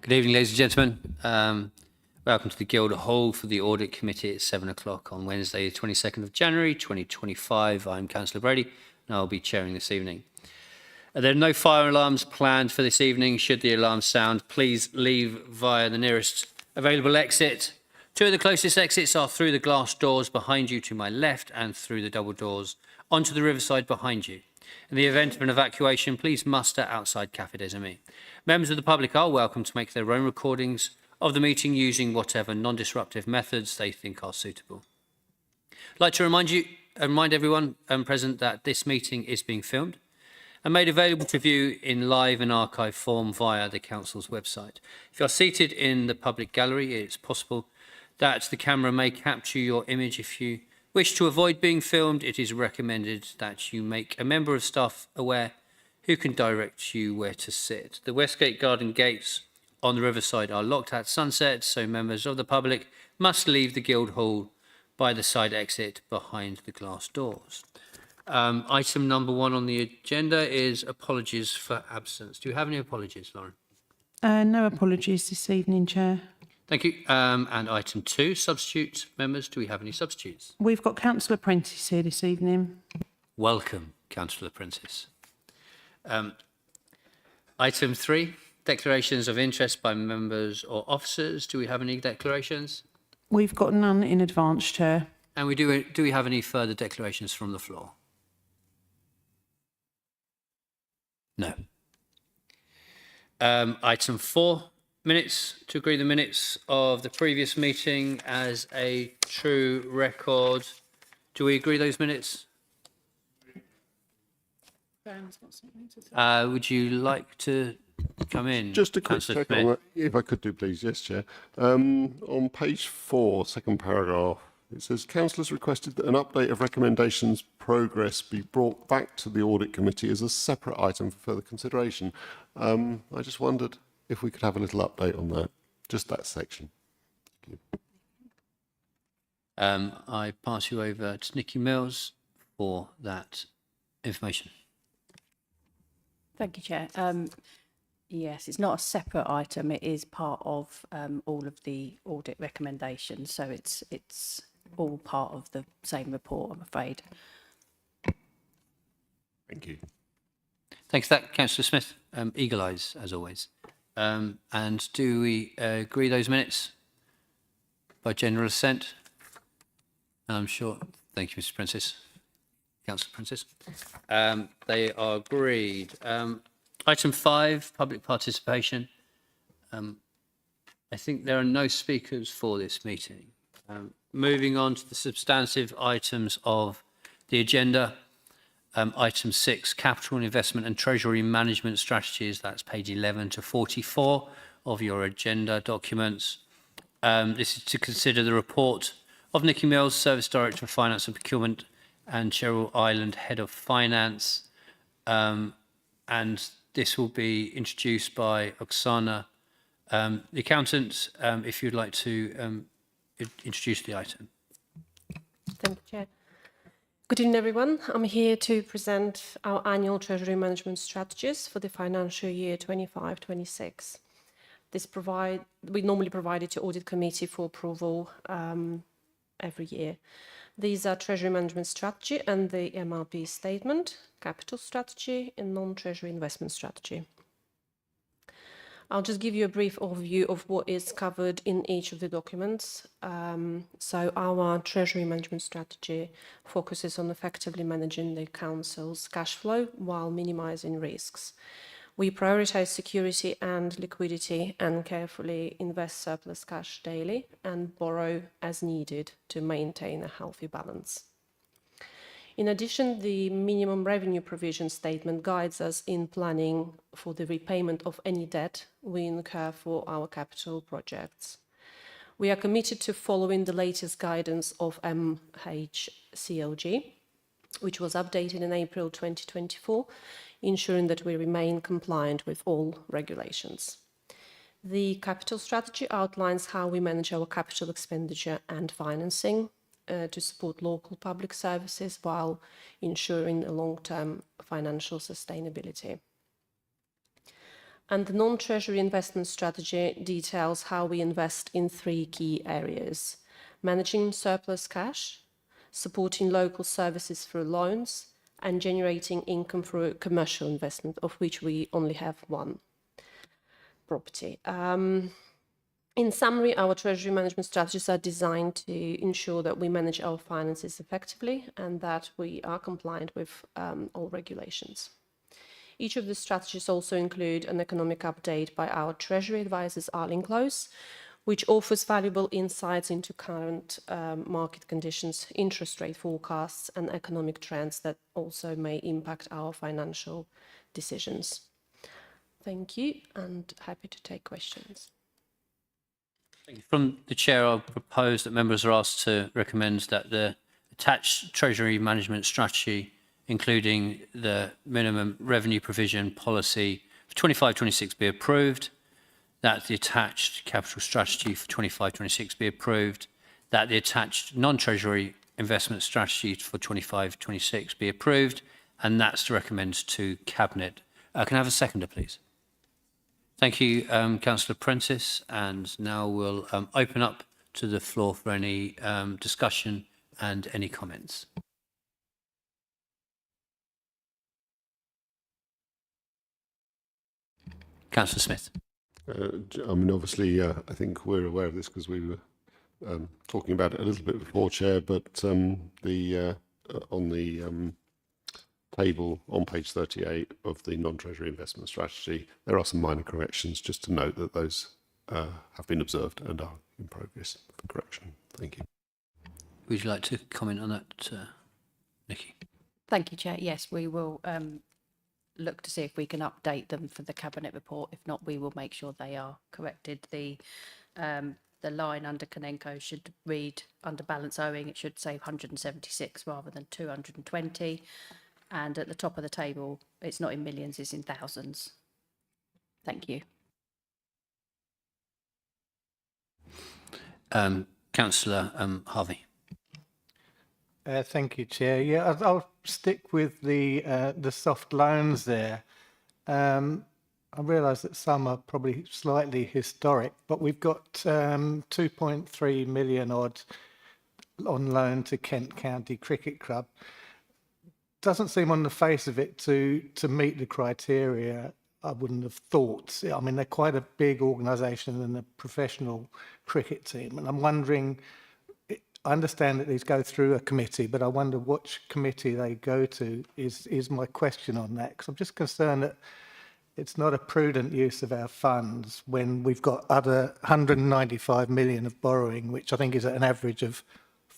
Good evening, ladies and gentlemen. Welcome to the Guildhall for the Audit Committee at 7 o'clock on Wednesday, the 22nd of January 2025. I'm Councillor Brady and I'll be chairing this evening. There are no fire alarms planned for this evening. Should the alarm sound, please leave via the nearest available exit. Two of the closest exits are through the glass doors behind you to my left and through the double doors onto the riverside behind you. In the event of an evacuation, please muster outside Café des Amis. Members of the public are welcome to make their own recordings of the meeting using whatever non-disruptive methods they think are suitable. I'd like to remind everyone present that this meeting is being filmed and made available to view in live and archive form via the Council's website. If you are seated in the public gallery, it's possible that the camera may capture your image. If you wish to avoid being filmed, it is recommended that you make a member of staff aware who can direct you where to sit. The Westgate Garden gates on the riverside are locked at sunset, so members of the public must leave the Guildhall by the side exit behind the glass doors. Item number 1 on the agenda is apologies for absence. Do you have any apologies, Lauren? No apologies this evening, Chair. Thank you. And item 2, substitute members. Do we have any substitutes? We've got Councillor Prentice here this evening. Welcome, Councillor Prentice. Item 3, declarations of interest by members or officers. Do we have any declarations? We've got none in advance, Chair. And do we have any further declarations from the floor? No. Item 4, minutes. To agree the minutes of the previous meeting as a true record. Do we agree those minutes? Would you like to come in? Just a quick check on that, if I could do, please. Yes, Chair. On page 4, second paragraph, it says, Councillors requested that an update of recommendations progress be brought back to the Audit Committee as a separate item for further consideration. I just wondered if we could have a little update on that, just that section. Thank you. I pass you over to Nikki Mills for that information. Thank you, Chair. Yes, it's not a separate item. It is part of all of the audit recommendations, so it's all part of the same report, I'm afraid. Thank you. Thanks for that, Councillor Smith. Eagle eyes, as always. And do we agree those minutes by general assent? I'm sure. Thank you, Mr. Prentice. Councillor Prentice. They are agreed. Item 5, public participation. I think there are no speakers for this meeting. Moving on to the substantive items of the agenda. Item 6, capital and investment and treasury management strategies. That's page 11 to 44 of your agenda documents. This is to consider the report of Nikki Mills, Service Director of Finance and Procurement, and Cheryl Island, Head of Finance. And this will be introduced by Oksana, the accountant, if you'd like to introduce the item. Thank you, Chair. Good evening, everyone. I'm here to present our annual Treasury Management strategies for the financial year 25-26. We normally provide it to Audit Committee for approval every year. These are Treasury Management Strategy and the MRP Statement, Capital Strategy and Non-Treasury Investment Strategy. I'll just give you a brief overview of what is covered in each of the documents. So our Treasury Management Strategy focuses on effectively managing the Council's cash flow while minimising risks. We prioritise security and liquidity and carefully invest surplus cash daily and borrow as needed to maintain a healthy balance. In addition, the minimum revenue provision statement guides us in planning for the repayment of any debt we incur for our capital projects. We are committed to following the latest guidance of MHCLG, which was updated in April 2024, ensuring that we remain compliant with all regulations. The capital strategy outlines how we manage our capital expenditure and financing to support local public services while ensuring a long-term financial sustainability. And the non-treasury investment strategy details how we invest in 3 key areas: managing surplus cash, supporting local services through loans, and generating income through commercial investment, of which we only have 1 property. In summary, our treasury management strategies are designed to ensure that we manage our finances effectively and that we are compliant with all regulations. Each of the strategies also include an economic update by our treasury advisors, Arlene Close, which offers valuable insights into current market conditions, interest rate forecasts, and economic trends that also may impact our financial decisions. Thank you, and happy to take questions. From the chair, I'll propose that members are asked to recommend that the attached treasury management strategy, including the minimum revenue provision policy for 25-26 be approved, that the attached capital strategy for 25-26 be approved, that the attached non-treasury investment strategy for 25-26 be approved, and that's to recommend to Cabinet. Can I have a seconder, please? Thank you, Councillor Prentice, and now we'll open up to the floor for any discussion and any comments. Councillor Smith. I mean, obviously, I think we're aware of this because we were talking about it a little bit before, Chair, but on the table on page 38 of the non-treasury investment strategy, there are some minor corrections, just to note that those have been observed and are in progress for correction. Thank you. Would you like to comment on that, Nikki? Thank you, Chair. Yes, we will look to see if we can update them for the Cabinet report. If not, we will make sure they are corrected. The line under Kanenko should read, under balance owing, it should say 176 rather than 220. And at the top of the table, it's not in millions, it's in thousands. Thank you. Councillor Harvey. Thank you, Chair. Yeah, I'll stick with the soft loans there. I realise that some are probably slightly historic, but we've got 2.3 million odd on loan to Kent County Cricket Club. Doesn't seem on the face of it to meet the criteria, I wouldn't have thought. I mean, they're quite a big organisation and a professional cricket team, and I'm wondering, I understand that these go through a committee, but I wonder which committee they go to is my question on that, because I'm just concerned that it's not a prudent use of our funds when we've got other 195 million of borrowing, which I think is at an average of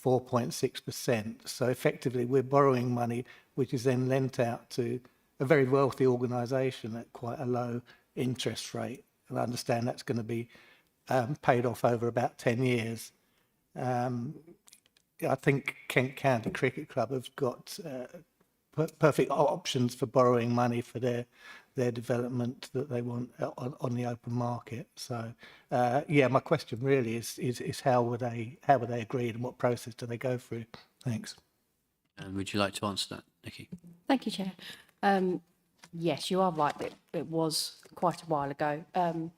4.6%. So effectively, we're borrowing money, which is then lent out to a very wealthy organisation at quite a low interest rate. And I understand that's going to be paid off over about 10 years. I think Kent County Cricket Club have got perfect options for borrowing money for their development that they want on the open market. So, yeah, my question really is how would they agree and what process do they go through? Thanks. And would you like to answer that, Nikki? Thank you, Chair. Yes, you are right. It was quite a while ago. I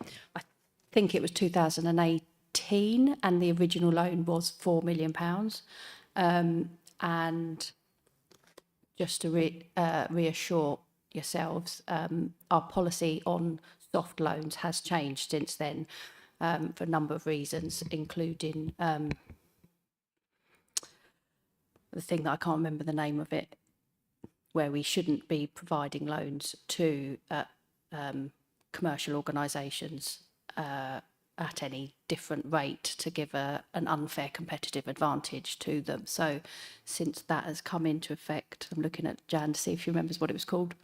think it was 2018, and the original loan was £4 million. And just to reassure yourselves, our policy on soft loans has changed since then for a number of reasons, including the thing that I can't remember the name of it, where we shouldn't be providing loans to commercial organisations at any different rate to give an unfair competitive advantage to them. So since that has come into effect, I'm looking at Jan to see if she remembers what it was called.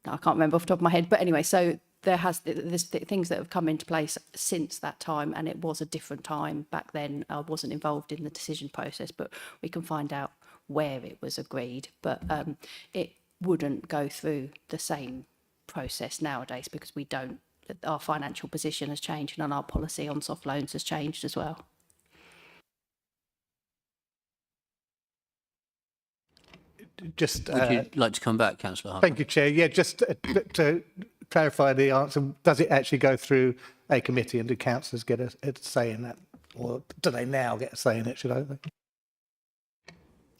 No, I can't remember off the top of my head. But anyway, so there's things that have come into place since that time, and it was a different time back then. I wasn't involved in the decision process, but we can find out where it was agreed. But it wouldn't go through the same process nowadays because we don't. Our financial position has changed, and our policy on soft loans has changed as well. Just Would you like to come back, Councillor Harvey? thank you, Chair. Yeah, just to clarify the answer. Does it actually go through a committee, and do councillors get a say in that? Or do they now get a say in it, should I say?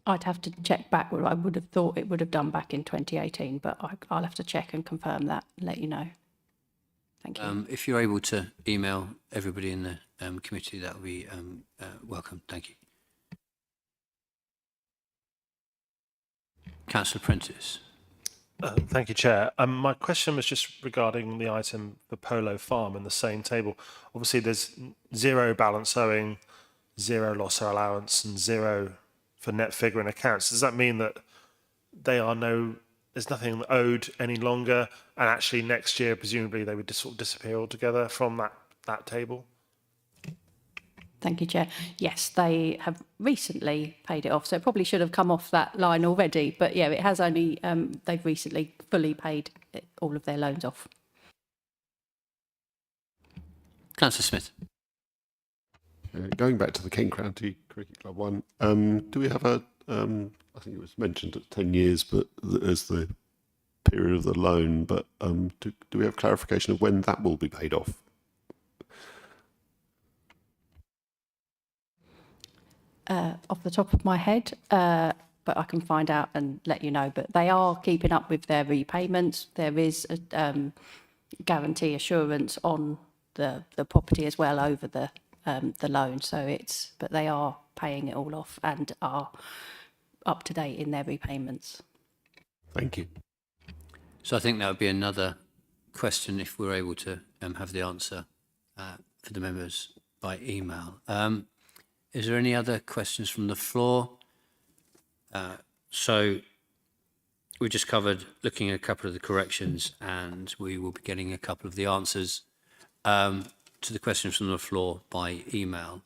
I'd have to check back. I would have thought it would have done back in 2018, but I'll have to check and confirm that and let you know. Thank you. If you're able to email everybody in the committee, that would be welcome. Thank you. Councillor Prentice. Thank you, Chair. My question was just regarding the item, the Polo Farm, in the same table. Obviously, there's zero balance owing, zero loss or allowance, and zero for net figure in accounts. Does that mean that there's nothing owed any longer, and actually next year, presumably, they would just sort of disappear altogether from that table? Thank you, Chair. Yes, they have recently paid it off, so it probably should have come off that line already. But yeah, it has only, they've recently fully paid all of their loans off. Councillor Smith. Going back to the Kent County Cricket Club one, do we have I think it was mentioned at 10 years, but as the period of the loan, but do we have clarification of when that will be paid off? Off the top of my head, but I can find out and let you know. But they are keeping up with their repayments. There is a guarantee assurance on the property as well over the loan. So but they are paying it all off and are up to date in their repayments. Thank you. So I think that would be another question if we're able to have the answer for the members by email. Is there any other questions from the floor? So we just covered looking at a couple of the corrections, and we will be getting a couple of the answers to the questions from the floor by email.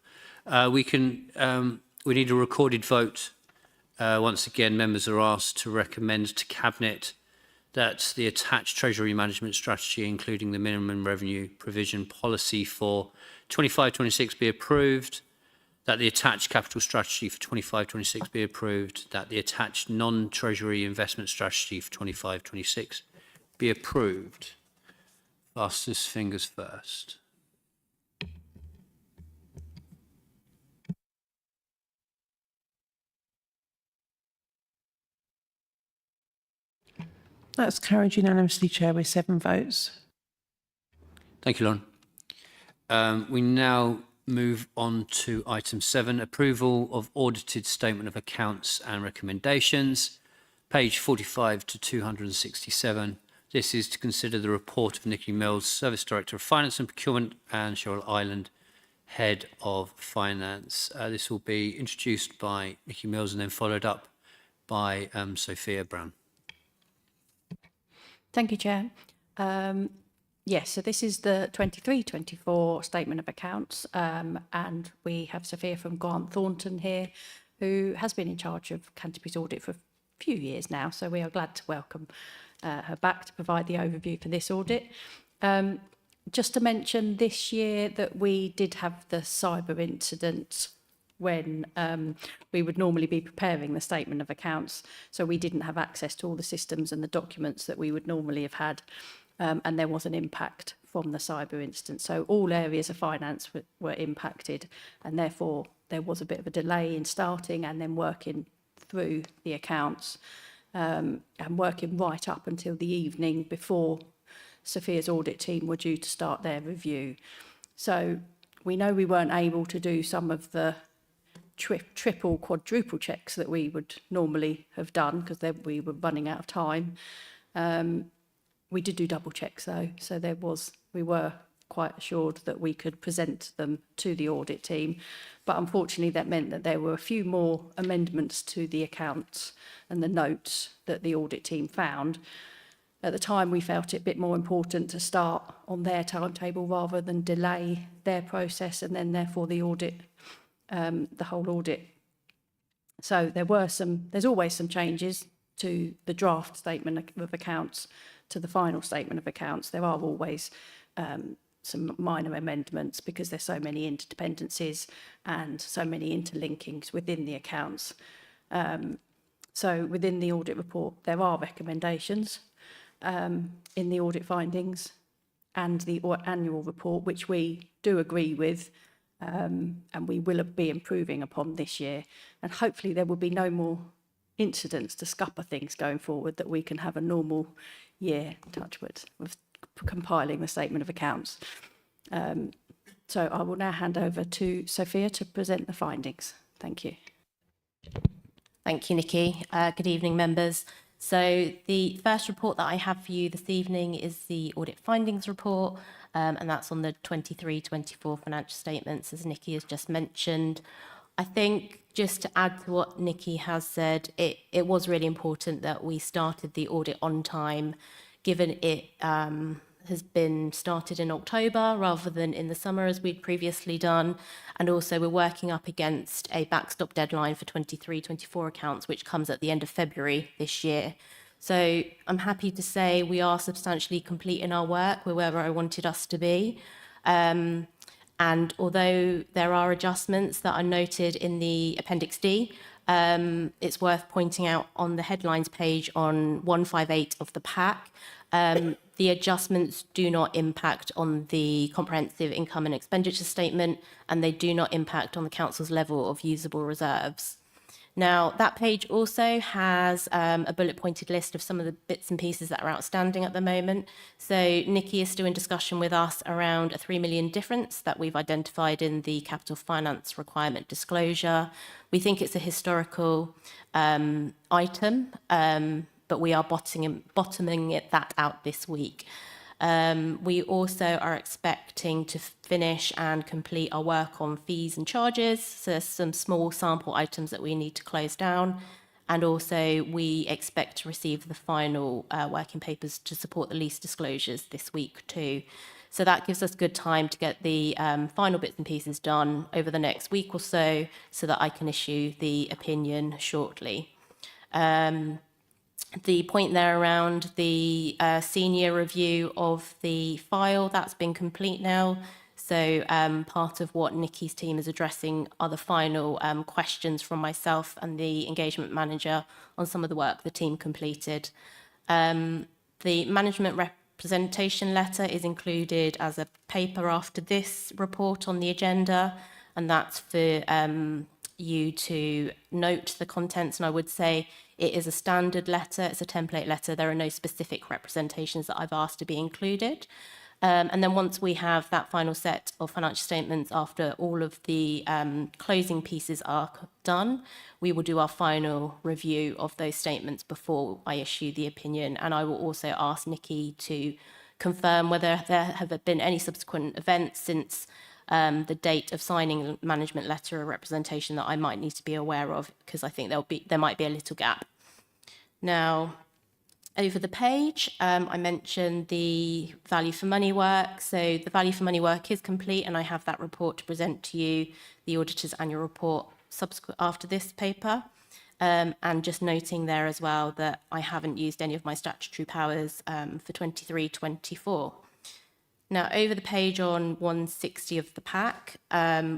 We need a recorded vote. Once again, members are asked to recommend to Cabinet that the attached Treasury Management Strategy, including the minimum revenue provision policy for 25-26, be approved, that the attached capital strategy for 25-26 be approved, that the attached non-Treasury investment strategy for 25-26 be approved. Fastest fingers first. That's carried unanimously, Chair, with 7 votes. Thank you, Lauren. We now move on to item 7, approval of audited statement of accounts and recommendations, page 45 to 267. This is to consider the report of Nikki Mills, Service Director of Finance and Procurement, and Cheryl Island, Head of Finance. This will be introduced by Nikki Mills and then followed up by Sophia Brown. Thank you, Chair. Yes, so this is the 23-24 Statement of Accounts, and we have Sophia from Grant Thornton here, who has been in charge of Canterbury's audit for a few years now, so we are glad to welcome her back to provide the overview for this audit. Just to mention this year that we did have the cyber incident when we would normally be preparing the statement of accounts, so we didn't have access to all the systems and the documents that we would normally have had. And there was an impact from the cyber incident. So all areas of finance were impacted, and therefore there was a bit of a delay in starting and then working through the accounts and working right up until the evening before Sophia's audit team were due to start their review. So we know we weren't able to do some of the triple, quadruple checks that we would normally have done because we were running out of time. We did do double checks though, so we were quite assured that we could present them to the audit team. But unfortunately that meant that there were a few more amendments to the accounts and the notes that the audit team found. At the time we felt it a bit more important to start on their timetable rather than delay their process and then therefore the audit, the whole audit. So there's always some changes to the draft statement of accounts to the final statement of accounts. There are always some minor amendments because there's so many interdependencies and so many interlinkings within the accounts. So within the audit report, there are recommendations. in the audit findings and the annual report, which we do agree with, and we will be improving upon this year. And hopefully there will be no more incidents to scupper things going forward, that we can have a normal year, touch wood, with compiling the statement of accounts. So I will now hand over to Sophia to present the findings. Thank you. Thank you, Nikki. Good evening, members. So the first report that I have for you this evening is the audit findings report, and that's on the 23-24 financial statements, as Nikki has just mentioned. I think just to add to what Nikki has said, it was really important that we started the audit on time, given it has been started in October rather than in the summer as we'd previously done. And also we're working up against a backstop deadline for 23-24 accounts, which comes at the end of February this year. So I'm happy to say we are substantially complete in our work. We're where I wanted us to be. And although there are adjustments that are noted in the Appendix D, it's worth pointing out on the headlines page on 158 of the pack, the adjustments do not impact on the comprehensive income and expenditure statement, and they do not impact on the council's level of usable reserves. Now, that page also has a bullet pointed list of some of the bits and pieces that are outstanding at the moment. So Nikki is still in discussion with us around a 3 million difference that we've identified in the capital finance requirement disclosure. We think it's a historical item, but we are bottoming that out this week. We also are expecting to finish and complete our work on fees and charges. So there's some small sample items that we need to close down. And also we expect to receive the final working papers to support the lease disclosures this week too. So that gives us good time to get the final bits and pieces done over the next week or so that I can issue the opinion shortly. The point there around the senior review of the file, that's been complete now. So part of what Nikki's team is addressing are the final questions from myself and the engagement manager on some of the work the team completed. The management representation letter is included as a paper after this report on the agenda, and that's for you to note the contents. And I would say it is a standard letter, it's a template letter. There are no specific representations that I've asked to be included. And then once we have that final set of financial statements, after all of the closing pieces are done, we will do our final review of those statements before I issue the opinion. And I will also ask Nikki to confirm whether there have been any subsequent events since the date of signing the management letter or representation that I might need to be aware of, because I think there might be a little gap. Now, over the page, I mentioned the value for money work. So the value for money work is complete, and I have that report to present to you, the auditor's annual report subsequent after this paper. And just noting there as well that I haven't used any of my statutory powers for 23-24. Now, over the page on 160 of the pack,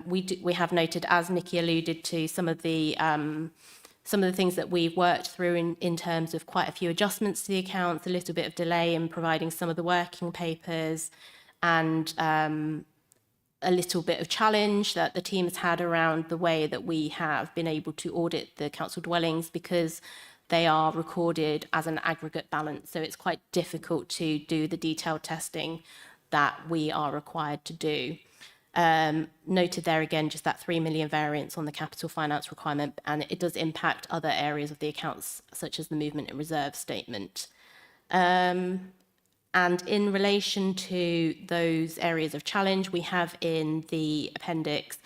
we have noted, as Nikki alluded to, some of the things that we've worked through in terms of quite a few adjustments to the accounts, a little bit of delay in providing some of the working papers, and a little bit of challenge that the team has had around the way that we have been able to audit the council dwellings, because they are recorded as an aggregate balance. So it's quite difficult to do the detailed testing that we are required to do. Noted there again, just that 3 million variance on the capital finance requirement, and it does impact other areas of the accounts, such as the movement and reserve statement. And in relation to those areas of challenge, we have in the appendix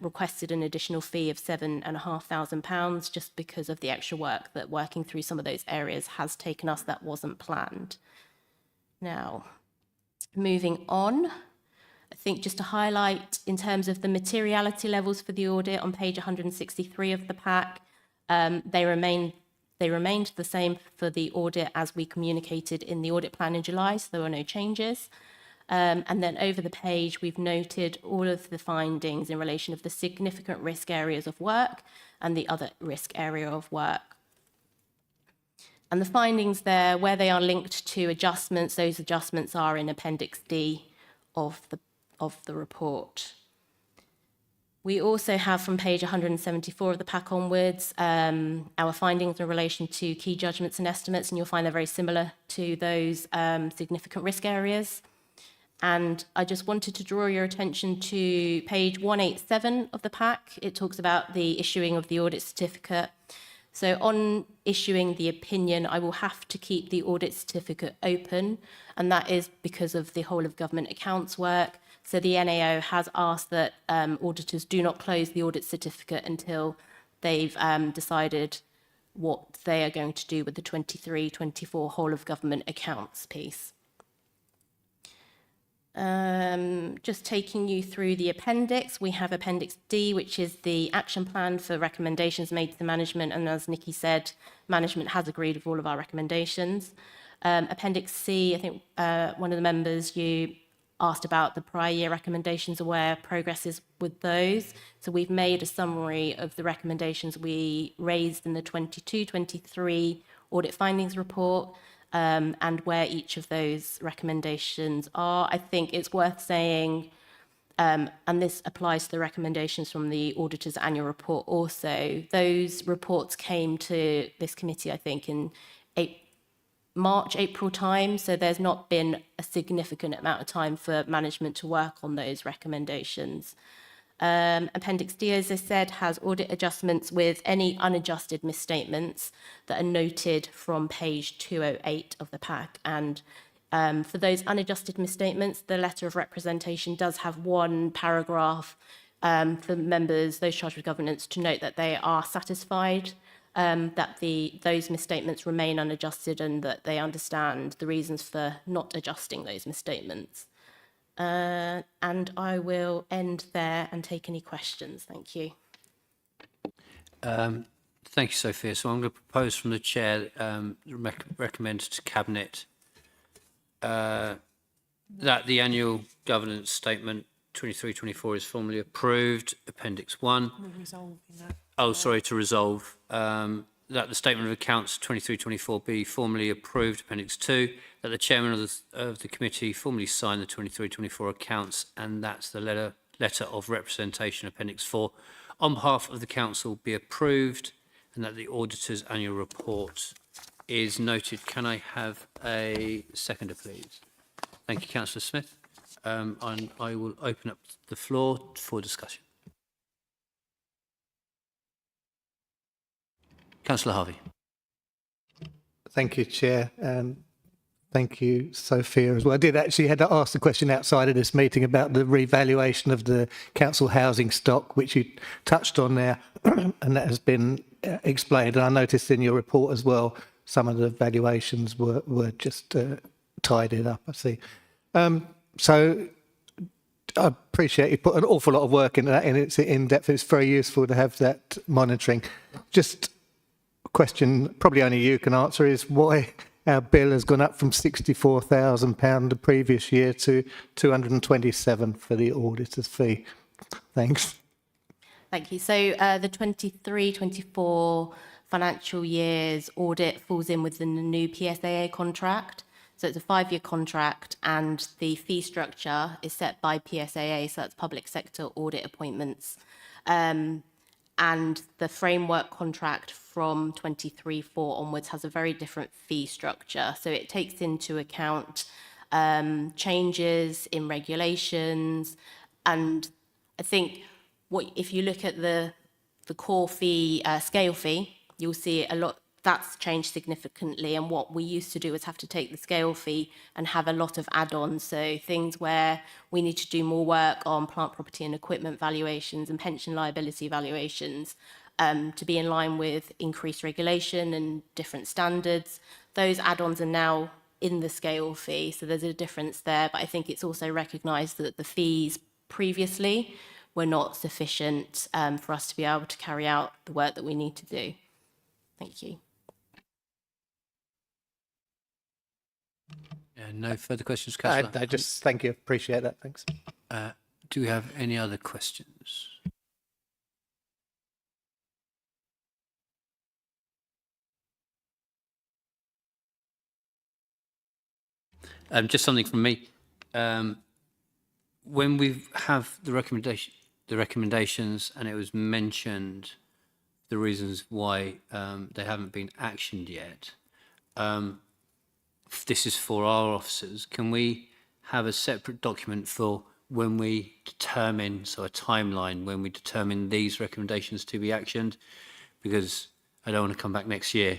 requested an additional fee of £7,500, just because of the extra work that working through some of those areas has taken us that wasn't planned. Now, moving on, I think just to highlight in terms of the materiality levels for the audit on page 163 of the pack, they remained the same for the audit as we communicated in the audit plan in July, so there were no changes. And then over the page, we've noted all of the findings in relation of the significant risk areas of work and the other risk area of work. And the findings there, where they are linked to adjustments, those adjustments are in Appendix D of the report. We also have from page 174 of the pack onwards, our findings in relation to key judgments and estimates, and you'll find they're very similar to those significant risk areas. And I just wanted to draw your attention to page 187 of the pack. It talks about the issuing of the audit certificate. So on issuing the opinion, I will have to keep the audit certificate open, and that is because of the whole of government accounts work. So the NAO has asked that auditors do not close the audit certificate until they've decided what they are going to do with the 23-24 whole of government accounts piece. Just taking you through the appendix, we have Appendix D, which is the action plan for recommendations made to the management. And as Nikki said, management has agreed with all of our recommendations. Appendix C, I think one of the members, you asked about the prior year recommendations and where progress is with those. So we've made a summary of the recommendations we raised in the 22-23 audit findings report. And where each of those recommendations are. I think it's worth saying, and this applies to the recommendations from the auditor's annual report also, those reports came to this committee, I think, in March, April time, so there's not been a significant amount of time for management to work on those recommendations. Appendix D, as I said, has audit adjustments with any unadjusted misstatements that are noted from page 208 of the pack. And for those unadjusted misstatements, the letter of representation does have one paragraph for members, those charged with governance, to note that they are satisfied that those misstatements remain unadjusted and that they understand the reasons for not adjusting those misstatements. And I will end there and take any questions. Thank you. Thank you, Sophia. So I'm going to propose from the chair, recommend to Cabinet that the annual governance statement 23-24 is formally approved. Appendix 1. Oh, sorry, to resolve that the statement of accounts 23-24 be formally approved. Appendix 2. That the chairman of the committee formally sign the 23-24 accounts, and that's the letter of representation. Appendix 4. On behalf of the council be approved, and that the auditor's annual report is noted. Can I have a seconder, please? Thank you, Councillor Smith. And I will open up the floor for discussion. Councillor Harvey. Thank you, Chair. Thank you, Sophia, as well. I did actually had to ask the question outside of this meeting about the revaluation of the council housing stock, which you touched on there, and that has been explained. And I noticed in your report as well, some of the valuations were just tidied up, I see. So I appreciate you put an awful lot of work into that, and it's in depth. It's very useful to have that monitoring. Just a question, probably only you can answer, is why our bill has gone up from £64,000 the previous year to 227 for the auditor's fee. Thanks. Thank you. So the 23-24 financial year's audit falls in within the new PSAA contract. So it's a 5-year contract, and the fee structure is set by PSAA, so that's public sector audit appointments. And the framework contract from 23-4 onwards has a very different fee structure. So it takes into account changes in regulations. And I think if you look at the core fee, scale fee, you'll see a lot that's changed significantly. And what we used to do is have to take the scale fee and have a lot of add-ons. So things where we need to do more work on plant, property and equipment valuations and pension liability valuations to be in line with increased regulation and different standards. Those add-ons are now in the scale fee. So there's a difference there. But I think it's also recognised that the fees previously were not sufficient for us to be able to carry out the work that we need to do. Thank you. No further questions, Councillor? I just thank you. Appreciate that. Thanks. Do we have any other questions? Just something from me. When we have the recommendations, and it was mentioned the reasons why they haven't been actioned yet. This is for our officers. Can we have a separate document for when we determine, so a timeline, when we determine these recommendations to be actioned? Because I don't want to come back next year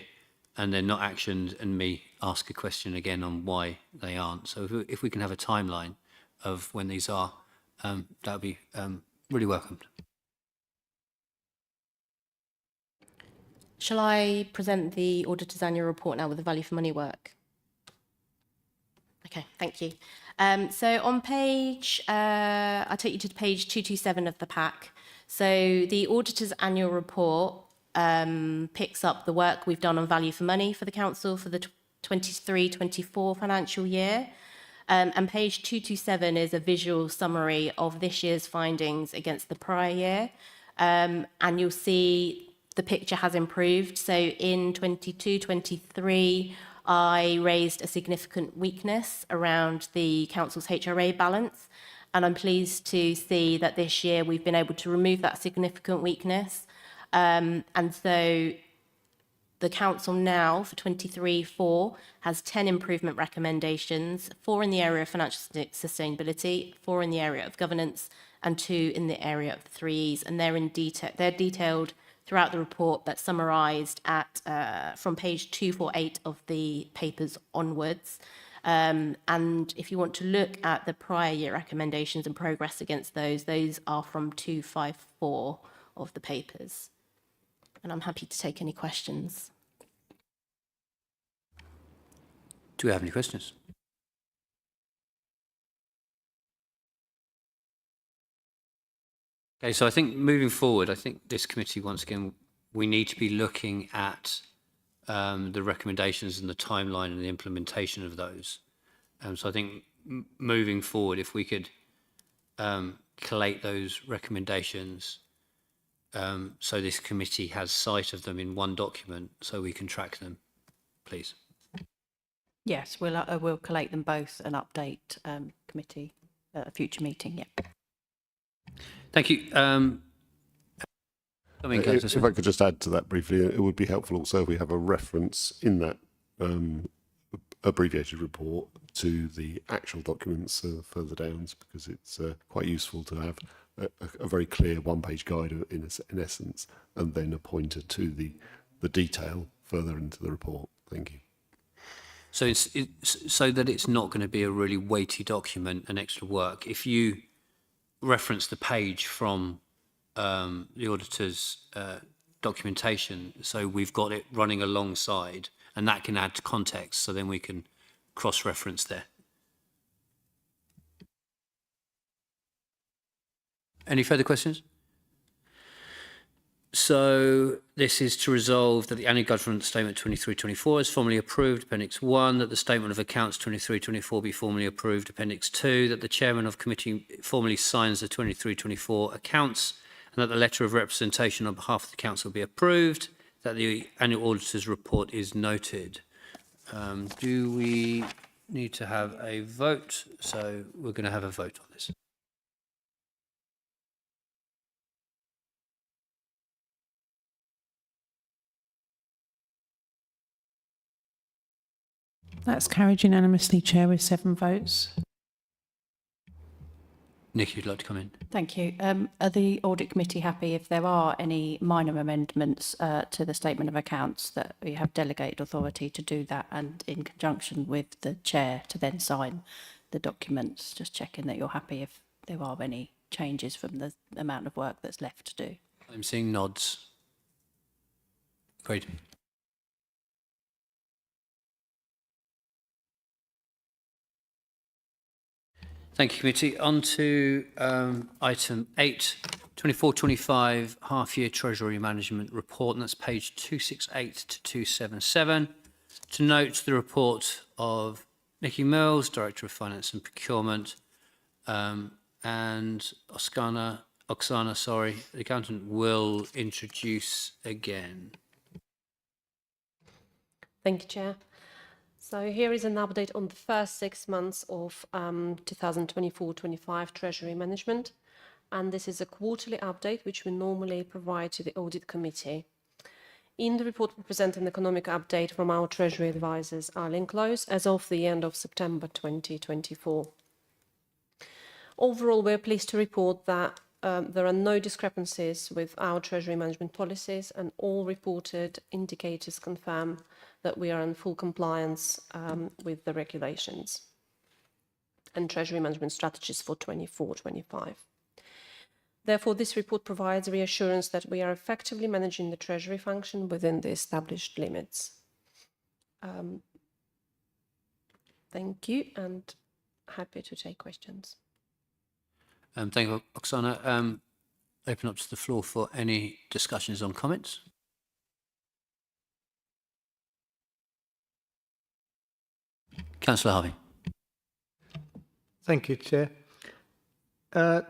and they're not actioned and me ask a question again on why they aren't. So if we can have a timeline of when these are, that would be really welcomed. Shall I present the auditor's annual report now with the value for money work? Okay, thank you. So on page, I'll take you to page 227 of the pack. So the auditor's annual report picks up the work we've done on value for money for the council for the 23-24 financial year. And page 227 is a visual summary of this year's findings against the prior year. And you'll see the picture has improved. So in 22-23, I raised a significant weakness around the council's HRA balance. And I'm pleased to see that this year we've been able to remove that significant weakness. And so the council now for 23-4 has 10 improvement recommendations, 4 in the area of financial sustainability, 4 in the area of governance, and 2 in the area of the 3 E's. And they're in detail. They're detailed throughout the report, that's summarised at from page 248 of the papers onwards. And if you want to look at the prior year recommendations and progress against those are from 254 of the papers. And I'm happy to take any questions. Do we have any questions? Okay, so I think moving forward, I think this committee, once again, we need to be looking at the recommendations and the timeline and the implementation of those. So I think moving forward, if we could collate those recommendations so this committee has sight of them in one document so we can track them, please. Yes, we'll collate them both and update committee at a future meeting. Yeah. Thank you. If I could just add to that briefly, it would be helpful also if we have a reference in that abbreviated report to the actual documents further down, because it's quite useful to have a very clear one-page guide in essence, and then a pointer to the detail further into the report. Thank you. So so that it's not going to be a really weighty document and extra work. If you reference the page from the auditor's documentation, so we've got it running alongside, and that can add context, so then we can cross-reference there. Any further questions? So this is to resolve that the annual government statement 23-24 is formally approved, Appendix 1, that the statement of accounts 23-24 be formally approved, Appendix 2, that the chairman of committee formally signs the 23-24 accounts, and that the letter of representation on behalf of the council be approved, that the annual auditor's report is noted. Do we need to have a vote? So we're going to have a vote on this. That's carried unanimously, Chair, with 7 votes. Nick, you'd like to come in? Thank you. Are the audit committee happy if there are any minor amendments to the statement of accounts, that we have delegated authority to do that, and in conjunction with the chair to then sign the documents? Just checking that you're happy if there are any changes from the amount of work that's left to do. I'm seeing nods. Great. Thank you, committee. On to item 8, 24-25 half-year Treasury Management Report, and that's page 268 to 277. To note the report of Nikki Mills, Director of Finance and Procurement, and Oksana, the accountant, will introduce again. Thank you, Chair. So here is an update on the first 6 months of 2024-25 Treasury Management. And this is a quarterly update which we normally provide to the Audit Committee. In the report, we present an economic update from our Treasury advisors, Arlene Close, as of the end of September 2024. Overall, we're pleased to report that there are no discrepancies with our Treasury management policies, and all reported indicators confirm that we are in full compliance with the regulations and Treasury management strategies for 24-25. Therefore, this report provides reassurance that we are effectively managing the Treasury function within the established limits. Thank you, and happy to take questions. Thank you, Oksana. Open up to the floor for any discussions on comments. Councillor Harvey. Thank you, Chair. I'm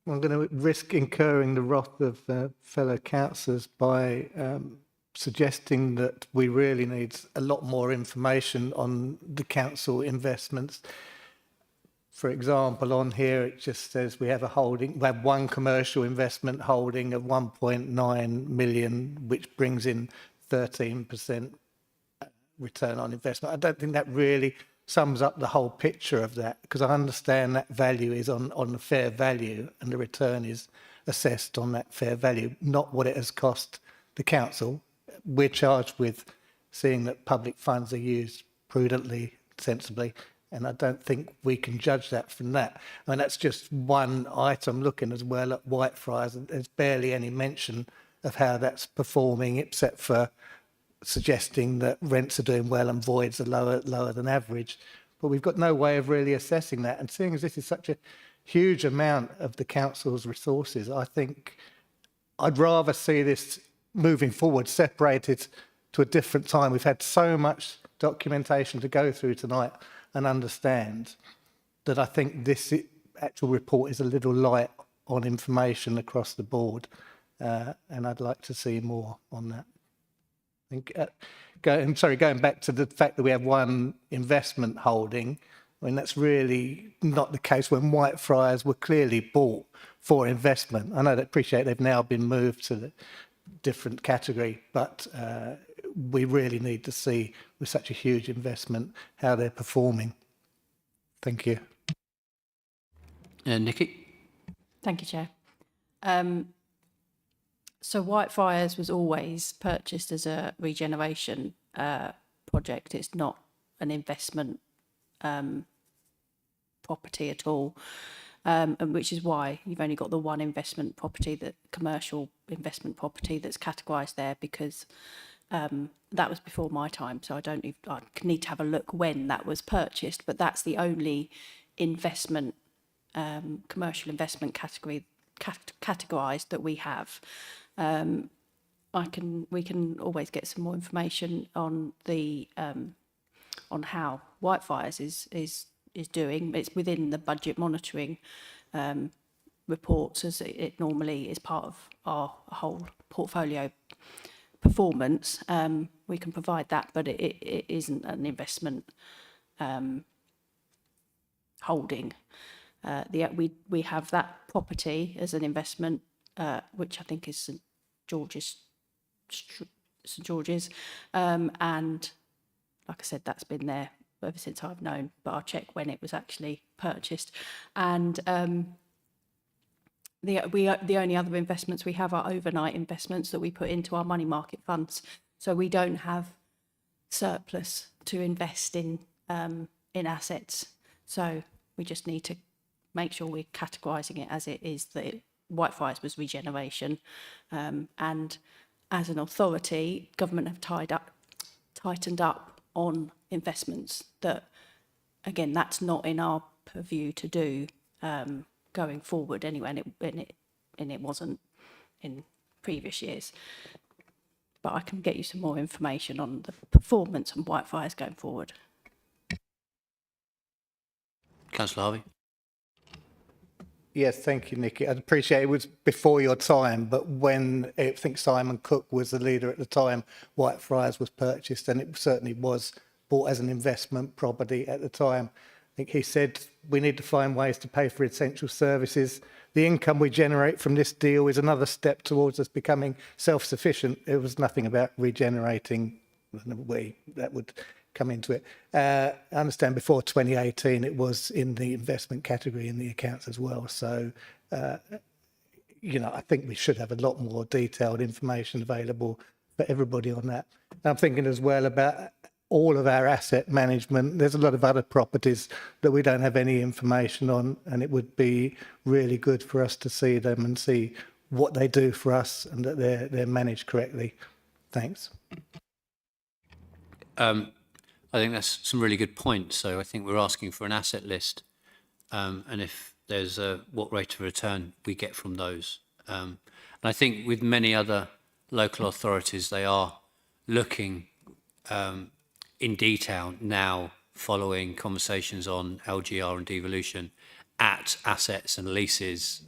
going to risk incurring the wrath of fellow councillors by suggesting that we really need a lot more information on the council investments. For example, on here it just says we have one commercial investment holding of 1.9 million, which brings in 13% return on investment. I don't think that really sums up the whole picture of that, because I understand that value is on the fair value and the return is assessed on that fair value, not what it has cost the council. We're charged with seeing that public funds are used prudently, sensibly, and I don't think we can judge that from that. I mean, that's just one item. Looking as well at Whitefriars, and there's barely any mention of how that's performing, except for suggesting that rents are doing well and voids are lower than average. But we've got no way of really assessing that. And seeing as this is such a huge amount of the council's resources, I think I'd rather see this moving forward separated to a different time. We've had so much documentation to go through tonight and understand that I think this actual report is a little light on information across the board, and I'd like to see more on that. I think, going back to the fact that we have one investment holding, I mean, that's really not the case when Whitefriars were clearly bought for investment. I know that appreciate they've now been moved to the different category, but we really need to see, with such a huge investment, how they're performing. Thank you. Nikki. Thank you, Chair. So Whitefriars was always purchased as a regeneration project. It's not an investment property at all, and which is why you've only got the one investment property, that commercial investment property, that's categorised there, because that was before my time. So I need to have a look when that was purchased, but that's the only investment, commercial investment category categorised that we have. We can always get some more information on the on how Whitefriars is doing. It's within the budget monitoring reports, as it normally is part of our whole portfolio performance. We can provide that, but it isn't an investment holding. We have that property as an investment, which I think is St George's, and like I said, that's been there ever since I've known, but I'll check when it was actually purchased. And the only other investments we have are overnight investments that we put into our money market funds. So we don't have surplus to invest in assets. So we just need to make sure we're categorising it as it is, that Whitefriars was regeneration, and as an authority, government have tightened up on investments. That, again, that's not in our purview to do going forward anyway, and it wasn't in previous years. But I can get you some more information on the performance on Whitefriars going forward. Councillor Harvey. Yes, thank you, Nikki. I appreciate it was before your time, but when I think Simon Cook was the leader at the time, Whitefriars was purchased, and it certainly was bought as an investment property at the time. I think he said we need to find ways to pay for essential services. The income we generate from this deal is another step towards us becoming self-sufficient. It was nothing about regenerating. That would come into it. I understand before 2018 it was in the investment category in the accounts as well. So, you know, I think we should have a lot more detailed information available for everybody on that. And I'm thinking as well about all of our asset management. There's a lot of other properties that we don't have any information on, and it would be really good for us to see them and see what they do for us and that they're managed correctly. Thanks. I think that's some really good points. So I think we're asking for an asset list, and if there's what rate of return we get from those. And I think with many other local authorities, they are looking in detail now, following conversations on LGR and devolution, at assets and leases.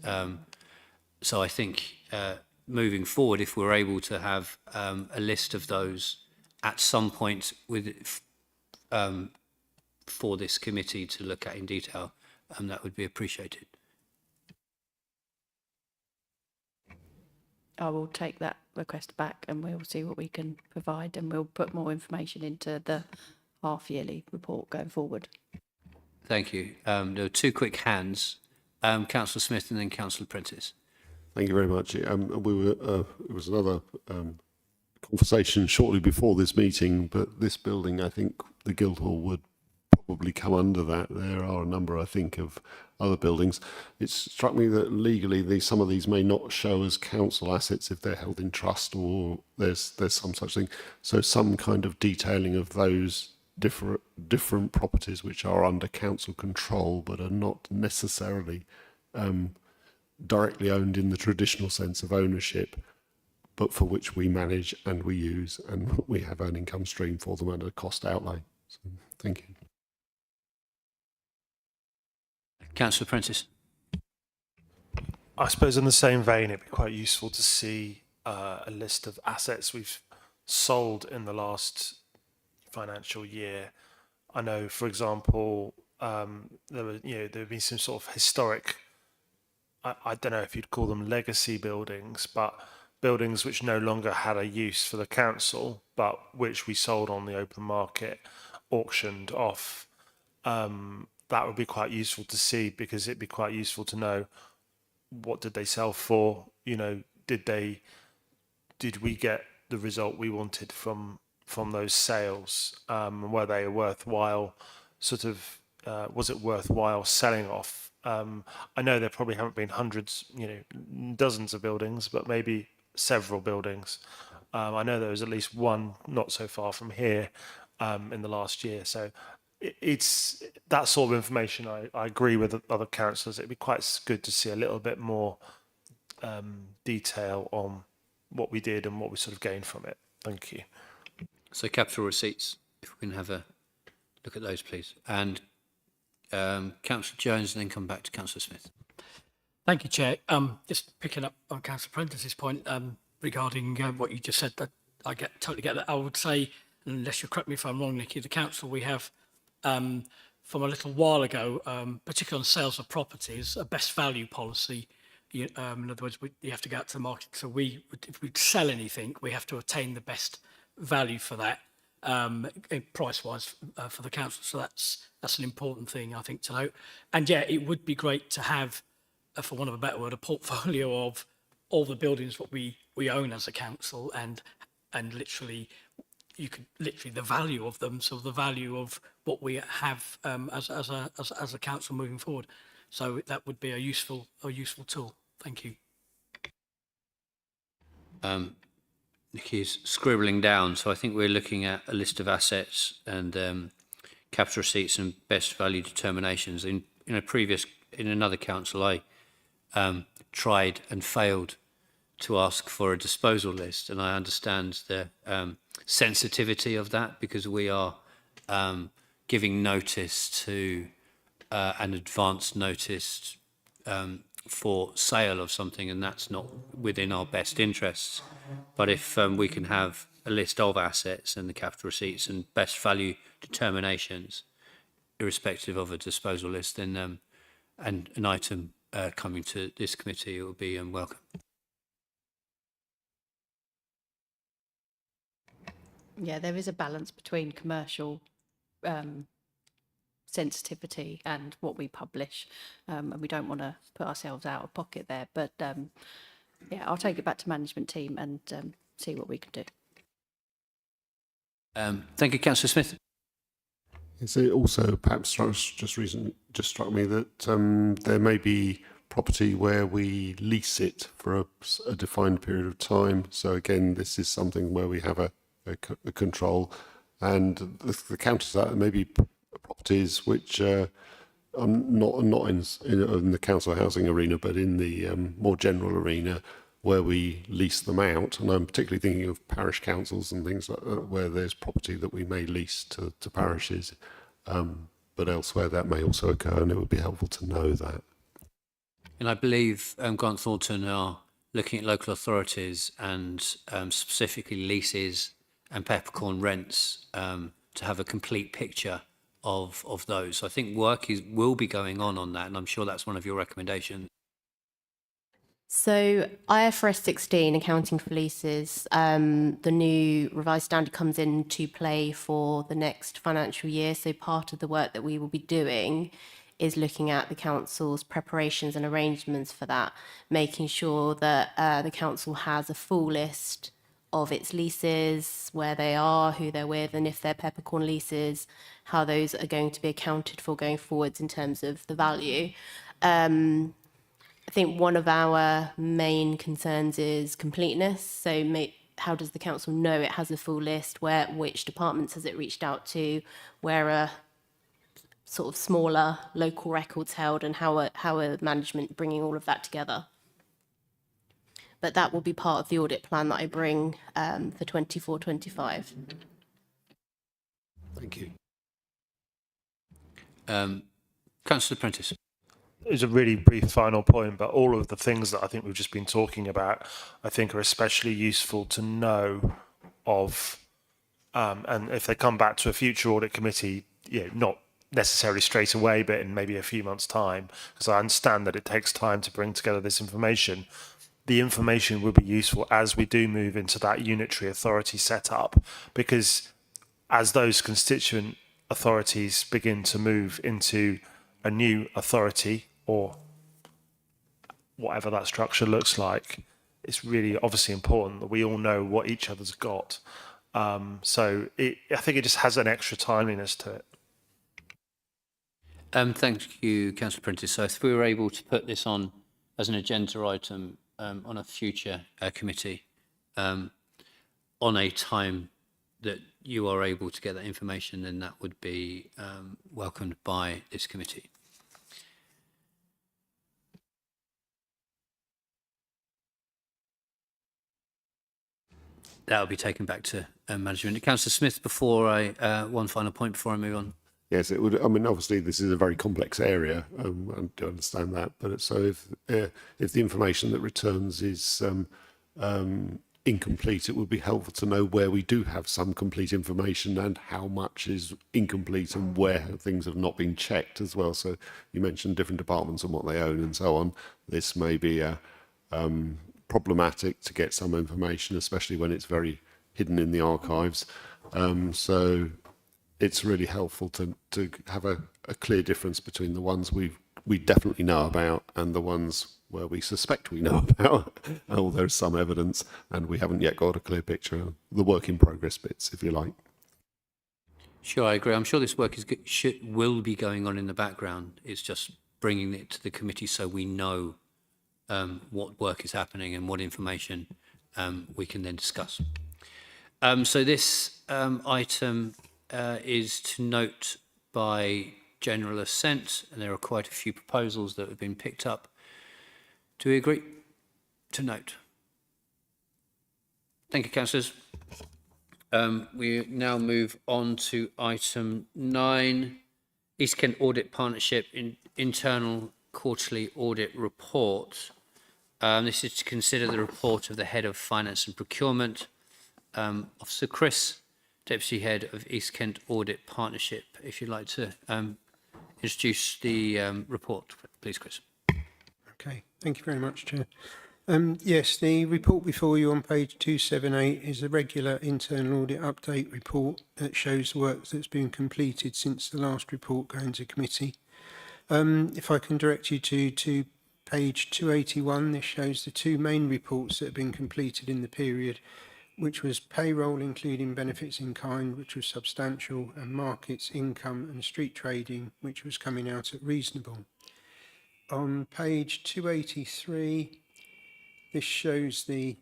So I think moving forward, if we're able to have a list of those at some point with for this committee to look at in detail, that would be appreciated. I will take that request back and we'll see what we can provide, and we'll put more information into the half-yearly report going forward. Thank you. There were two quick hands, Councillor Smith and then Councillor Prentice. Thank you very much. It was another conversation shortly before this meeting, but this building, I think the Guildhall would probably come under that. There are a number, I think, of other buildings. It struck me that legally some of these may not show as council assets if they're held in trust, or there's some such thing. So some kind of detailing of those different properties which are under council control but are not necessarily directly owned in the traditional sense of ownership, but for which we manage and we use, and we have an income stream for them and a cost outlay. So, thank you. Councillor Prentice. I suppose in the same vein, it'd be quite useful to see a list of assets we've sold in the last financial year. I know, for example, there have been some sort of historic, I don't know if you'd call them legacy buildings, but buildings which no longer had a use for the council, but which we sold on the open market, auctioned off. That would be quite useful to see, because it'd be quite useful to know what did they sell for. You know, did we get the result we wanted from those sales? Were they worthwhile? Sort of, was it worthwhile selling off? I know there probably haven't been hundreds, dozens of buildings, but maybe several buildings. I know there was at least one not so far from here in the last year. So it's that sort of information. I agree with other councillors. It'd be quite good to see a little bit more detail on what we did and what we sort of gained from it. Thank you. So capital receipts, if we can have a look at those, please. And Councillor Jones, and then come back to Councillor Smith. Thank you, Chair. Just picking up on Councillor Prentice's point regarding what you just said, that I totally get that. I would say, unless you correct me if I'm wrong, Nikki, the council, we have from a little while ago, particularly on sales of properties, a best value policy. In other words, you have to go out to the market. So if we sell anything, we have to attain the best value for that, price-wise for the council. So that's an important thing, I think, to note. And yeah, it would be great to have, for want of a better word, a portfolio of all the buildings what we own as a council, and literally the value of them, so the value of what we have as a council moving forward. So that would be a useful tool. Thank you. Nikki's scribbling down, so I think we're looking at a list of assets and capital receipts and best value determinations. In another council, I tried and failed to ask for a disposal list, and I understand the sensitivity of that, because we are giving notice to an advance notice for sale of something, and that's not within our best interests. But if we can have a list of assets and the capital receipts and best value determinations, irrespective of a disposal list, then and an item coming to this committee, it will be welcome. Yeah, there is a balance between commercial sensitivity and what we publish, and we don't want to put ourselves out of pocket there. But yeah, I'll take it back to management team and see what we can do. Thank you, Councillor Smith. It also perhaps just struck me that there may be property where we lease it for a defined period of time. So again, this is something where we have a control, and the counter to that, there may be properties which are not in the council housing arena, but in the more general arena, where we lease them out. And I'm particularly thinking of parish councils and things like that, where there's property that we may lease to parishes, but elsewhere that may also occur, and it would be helpful to know that. And I believe Grant Thornton are looking at local authorities and specifically leases and peppercorn rents to have a complete picture of those. So I think work will be going on that, and I'm sure that's one of your recommendations. So IFRS 16, accounting for leases, the new revised standard comes into play for the next financial year. So part of the work that we will be doing is looking at the council's preparations and arrangements for that, making sure that the council has a full list of its leases, where they are, who they're with, and if they're peppercorn leases, how those are going to be accounted for going forwards in terms of the value. I think one of our main concerns is completeness. So how does the council know it has a full list? Which departments has it reached out to? Where are sort of smaller local records held, and how are management bringing all of that together? But that will be part of the audit plan that I bring for 24-25. Thank you. Councillor Prentice. It's a really brief final point, but all of the things that I think we've just been talking about, I think are especially useful to know of, and if they come back to a future audit committee, not necessarily straight away, but in maybe a few months' time, because I understand that it takes time to bring together this information. The information will be useful as we do move into that unitary authority setup, because as those constituent authorities begin to move into a new authority, or whatever that structure looks like, it's really obviously important that we all know what each other's got. So I think it just has an extra timeliness to it. Thank you, Councillor Prentice. So if we were able to put this on as an agenda item on a future committee, on a time that you are able to get that information, then that would be welcomed by this committee. That will be taken back to management. Councillor Smith, one final point before I move on. Yes, it would. I mean, obviously, this is a very complex area. I do understand that. But so if the information that returns is incomplete, it would be helpful to know where we do have some complete information and how much is incomplete and where things have not been checked as well. So you mentioned different departments and what they own and so on. This may be problematic to get some information, especially when it's very hidden in the archives. So it's really helpful to have a clear difference between the ones we definitely know about and the ones where we suspect we know about, although there's some evidence and we haven't yet got a clear picture of the work in progress bits, if you like. Sure, I agree. I'm sure this work will be going on in the background. It's just bringing it to the committee so we know what work is happening and what information we can then discuss. So this item is to note by general assent, and there are quite a few proposals that have been picked up. Do we agree to note? Thank you, councillors. We now move on to item 9, East Kent Audit Partnership Internal quarterly audit report. This is to consider the report of the Head of Finance and Procurement, Officer Chris, Deputy Head of East Kent Audit Partnership. If you'd like to introduce the report, please, Chris. Okay, thank you very much, Chair. Yes, the report before you on page 278 is a regular internal audit update report that shows the work that's been completed since the last report going to committee. If I can direct you to page 281, this shows the two main reports that have been completed in the period, which was payroll including benefits in kind, which was substantial, and markets, income and street trading, which was coming out at reasonable. On page 283, this shows the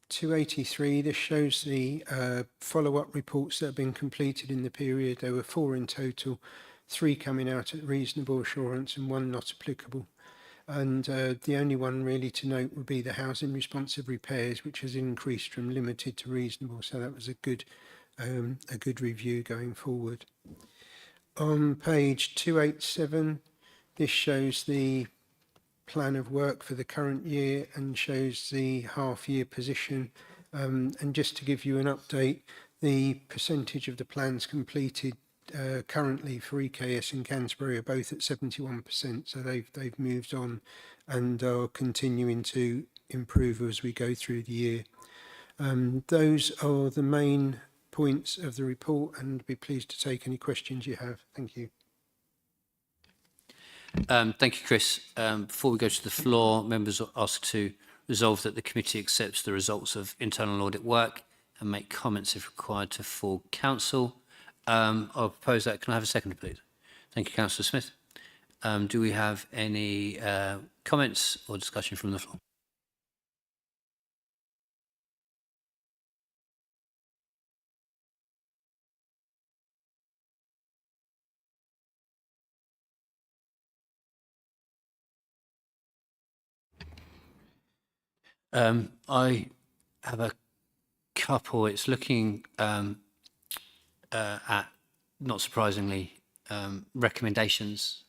283. This shows the follow-up reports that have been completed in the period. There were 4 in total, 3 coming out at reasonable assurance and 1 not applicable. And the only one really to note would be the housing responsive repairs, which has increased from limited to reasonable. So that was a good review going forward. On page 287, this shows the plan of work for the current year and shows the half-year position. And just to give you an update, the percentage of the plans completed currently for EKS and Canterbury are both at 71%. So they've moved on and are continuing to improve as we go through the year. Those are the main points of the report, and I'd be pleased to take any questions you have. Thank you. Thank you, Chris. Before we go to the floor, members are asked to resolve that the committee accepts the results of internal audit work and make comments if required to full council. I'll propose that. Can I have a second, please? Thank you, Councillor Smith. Do we have any comments or discussion from the floor? I have a couple. It's looking at, not surprisingly, recommendations.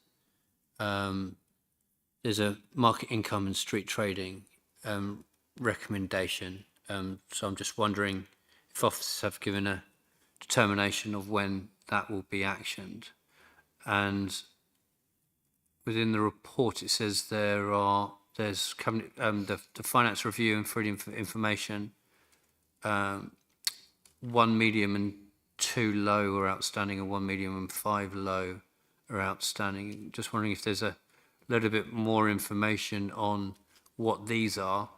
There's a market income and street trading recommendation. So I'm just wondering if officers have given a determination of when that will be actioned. And within the report, it says there's the finance review and freedom for information, 1 medium and 2 low are outstanding, and 1 medium and 5 low are outstanding. Just wondering if there's a little bit more information on what these are,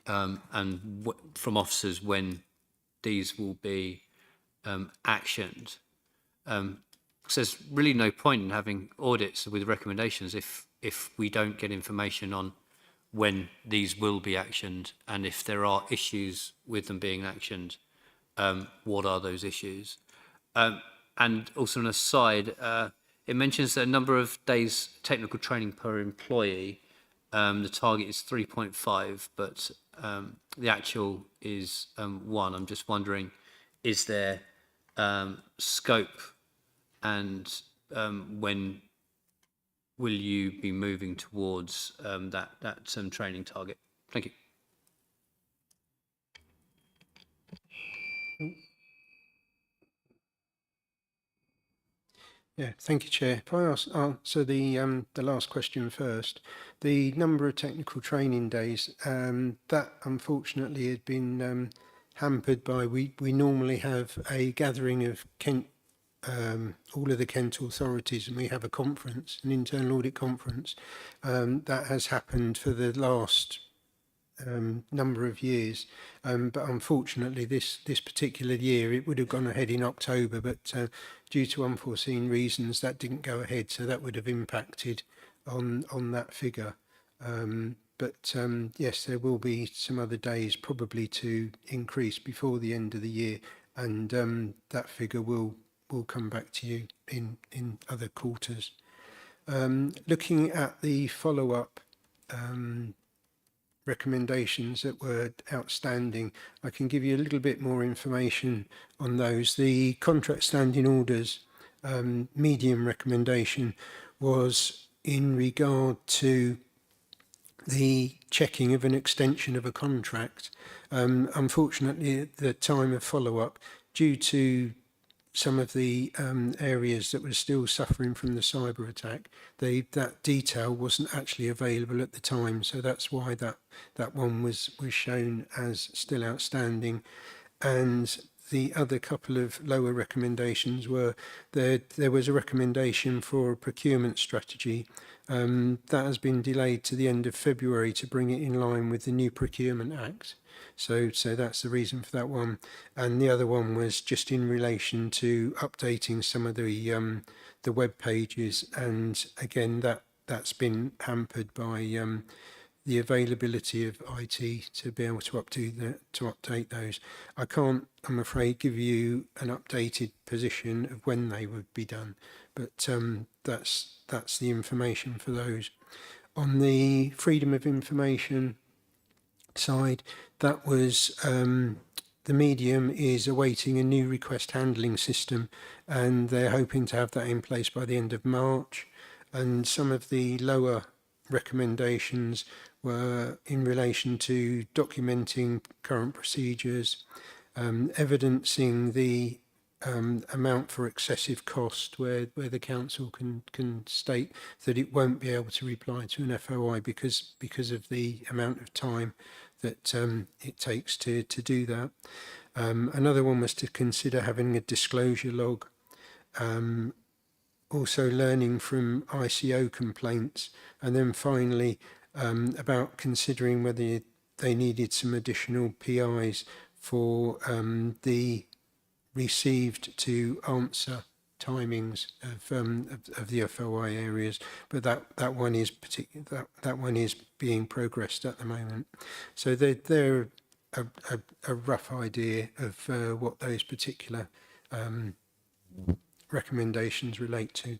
and from officers when these will be actioned. So there's really no point in having audits with recommendations if we don't get information on when these will be actioned, and if there are issues with them being actioned, what are those issues? And also on a side, it mentions that a number of days technical training per employee. The target is 3.5, but the actual is 1. I'm just wondering, is there scope, and when will you be moving towards that training target? Thank you. Yeah, thank you, Chair. If I answer the last question first, the number of technical training days, that unfortunately has been hampered by, we normally have a gathering of Kent, all of the Kent authorities, and we have a conference, an internal audit conference. That has happened for the last number of years, but unfortunately this particular year it would have gone ahead in October, but due to unforeseen reasons that didn't go ahead, so that would have impacted on that figure. But yes, there will be some other days probably to increase before the end of the year, and that figure will come back to you in other quarters. Looking at the follow-up recommendations that were outstanding. I can give you a little bit more information on those. The contract standing orders medium recommendation was in regard to the checking of an extension of a contract. Unfortunately, at the time of follow-up, due to some of the areas that were still suffering from the cyber attack, that detail wasn't actually available at the time. So that's why that one was shown as still outstanding. And the other couple of lower recommendations were there was a recommendation for a procurement strategy that has been delayed to the end of February to bring it in line with the new Procurement Act. So that's the reason for that one. And the other one was just in relation to updating some of the web pages. And again, that's been hampered by the availability of IT to be able to update those. I can't, I'm afraid, give you an updated position of when they would be done, but that's the information for those. On the freedom of information side, that was the medium is awaiting a new request handling system, and they're hoping to have that in place by the end of March. And some of the lower recommendations were in relation to documenting current procedures, evidencing the amount for excessive cost, where the council can state that it won't be able to reply to an FOI because of the amount of time that it takes to do that. Another one was to consider having a disclosure log. Also learning from ICO complaints, and then finally about considering whether they needed some additional PIs for the received to answer timings of the FOI areas, but that one is that one is being progressed at the moment. So they're a rough idea of what those particular recommendations relate to.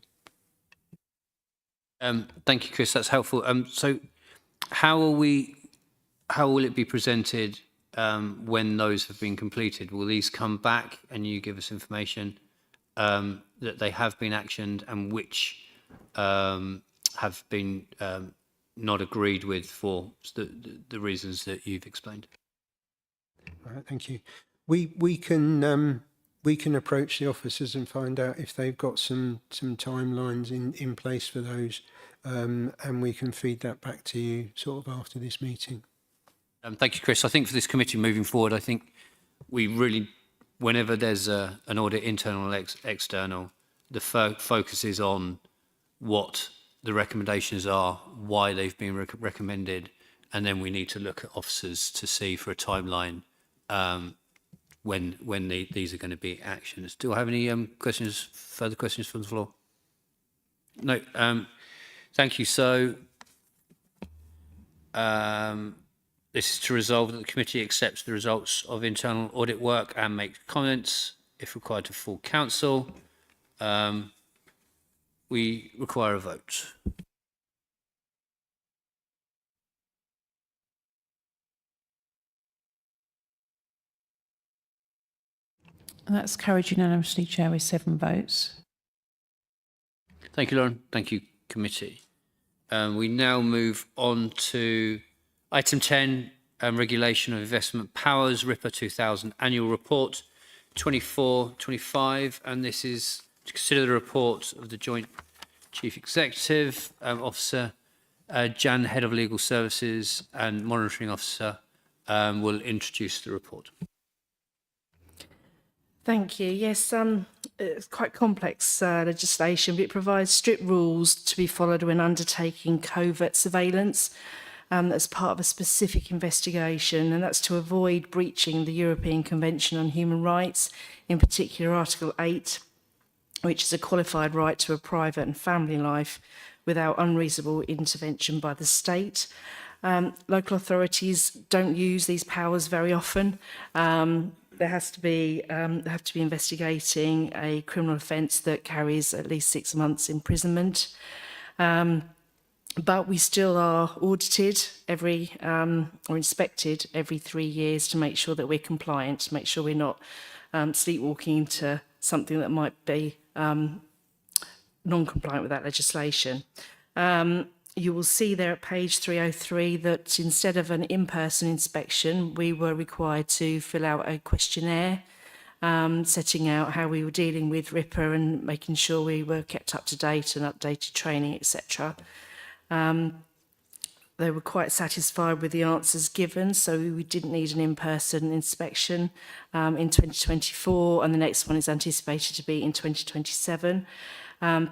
Thank you, Chris. That's helpful. So, how will it be presented when those have been completed? Will these come back and you give us information that they have been actioned and which have been not agreed with for the reasons that you've explained? All right, thank you. We can approach the officers and find out if they've got some timelines in place for those, and we can feed that back to you sort of after this meeting. Thank you, Chris. I think for this committee moving forward, I think we really, whenever there's an audit, internal or external, the focus is on what the recommendations are, why they've been recommended, and then we need to look at officers to see for a timeline when these are going to be actions. Do I have any further questions from the floor? No. Thank you. So this is to resolve that the committee accepts the results of internal audit work and makes comments, if required, to full council. We require a vote. And that's carried unanimously, Chair, with 7 votes. Thank you, Lauren. Thank you, committee. We now move on to item 10, Regulation of Investment Powers, RIPA 2000 Annual Report 24-25, and this is to consider the report of the Joint Chief Executive Officer, Jan, Head of Legal Services and Monitoring Officer, will introduce the report. Thank you. Yes, it's quite complex legislation, but it provides strict rules to be followed when undertaking covert surveillance as part of a specific investigation, and that's to avoid breaching the European Convention on Human Rights, in particular Article 8, which is a qualified right to a private and family life without unreasonable intervention by the state. Local authorities don't use these powers very often. They have to be investigating a criminal offence that carries at least 6 months imprisonment. but we still are audited or inspected every 3 years to make sure that we're compliant, to make sure we're not sleepwalking into something that might be non-compliant with that legislation. You will see there at page 303 that instead of an in-person inspection, we were required to fill out a questionnaire setting out how we were dealing with RIPA and making sure we were kept up to date and updated training, etc. They were quite satisfied with the answers given, so we didn't need an in-person inspection in 2024, and the next one is anticipated to be in 2027.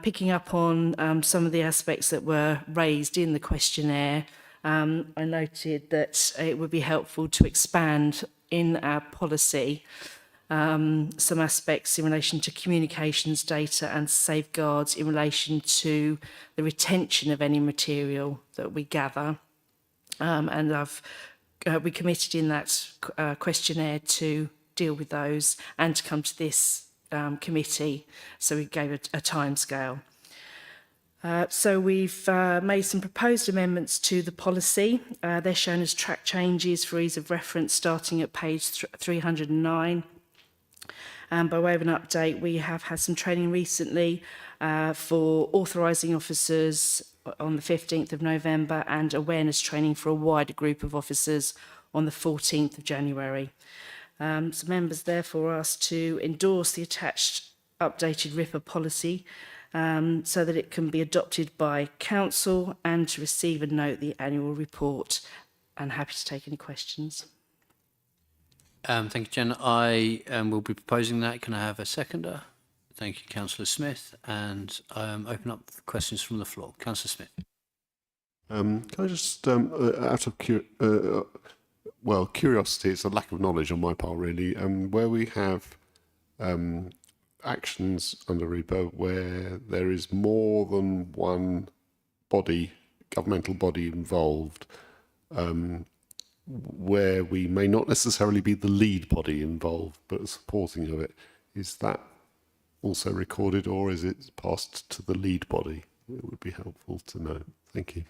Picking up on some of the aspects that were raised in the questionnaire, I noted that it would be helpful to expand in our policy some aspects in relation to communications data and safeguards in relation to the retention of any material that we gather. And we committed in that questionnaire to deal with those and to come to this committee, so we gave it a timescale. So we've made some proposed amendments to the policy. They're shown as track changes for ease of reference, starting at page 309. By way of an update, we have had some training recently for authorising officers on the 15th of November and awareness training for a wider group of officers on the 14th of January. So members therefore asked to endorse the attached updated RIPA policy so that it can be adopted by Council and to receive and note the annual report. And happy to take any questions. Thank you, Jen. I will be proposing that. Can I have a seconder? Thank you, Councillor Smith. And open up questions from the floor. Councillor Smith. Can I just, out of curiosity, it's a lack of knowledge on my part, really, where we have actions under RIPA where there is more than one body, governmental body involved, where we may not necessarily be the lead body involved, but supporting of it. Is that also recorded, or is it passed to the lead body? It would be helpful to know. Thank you.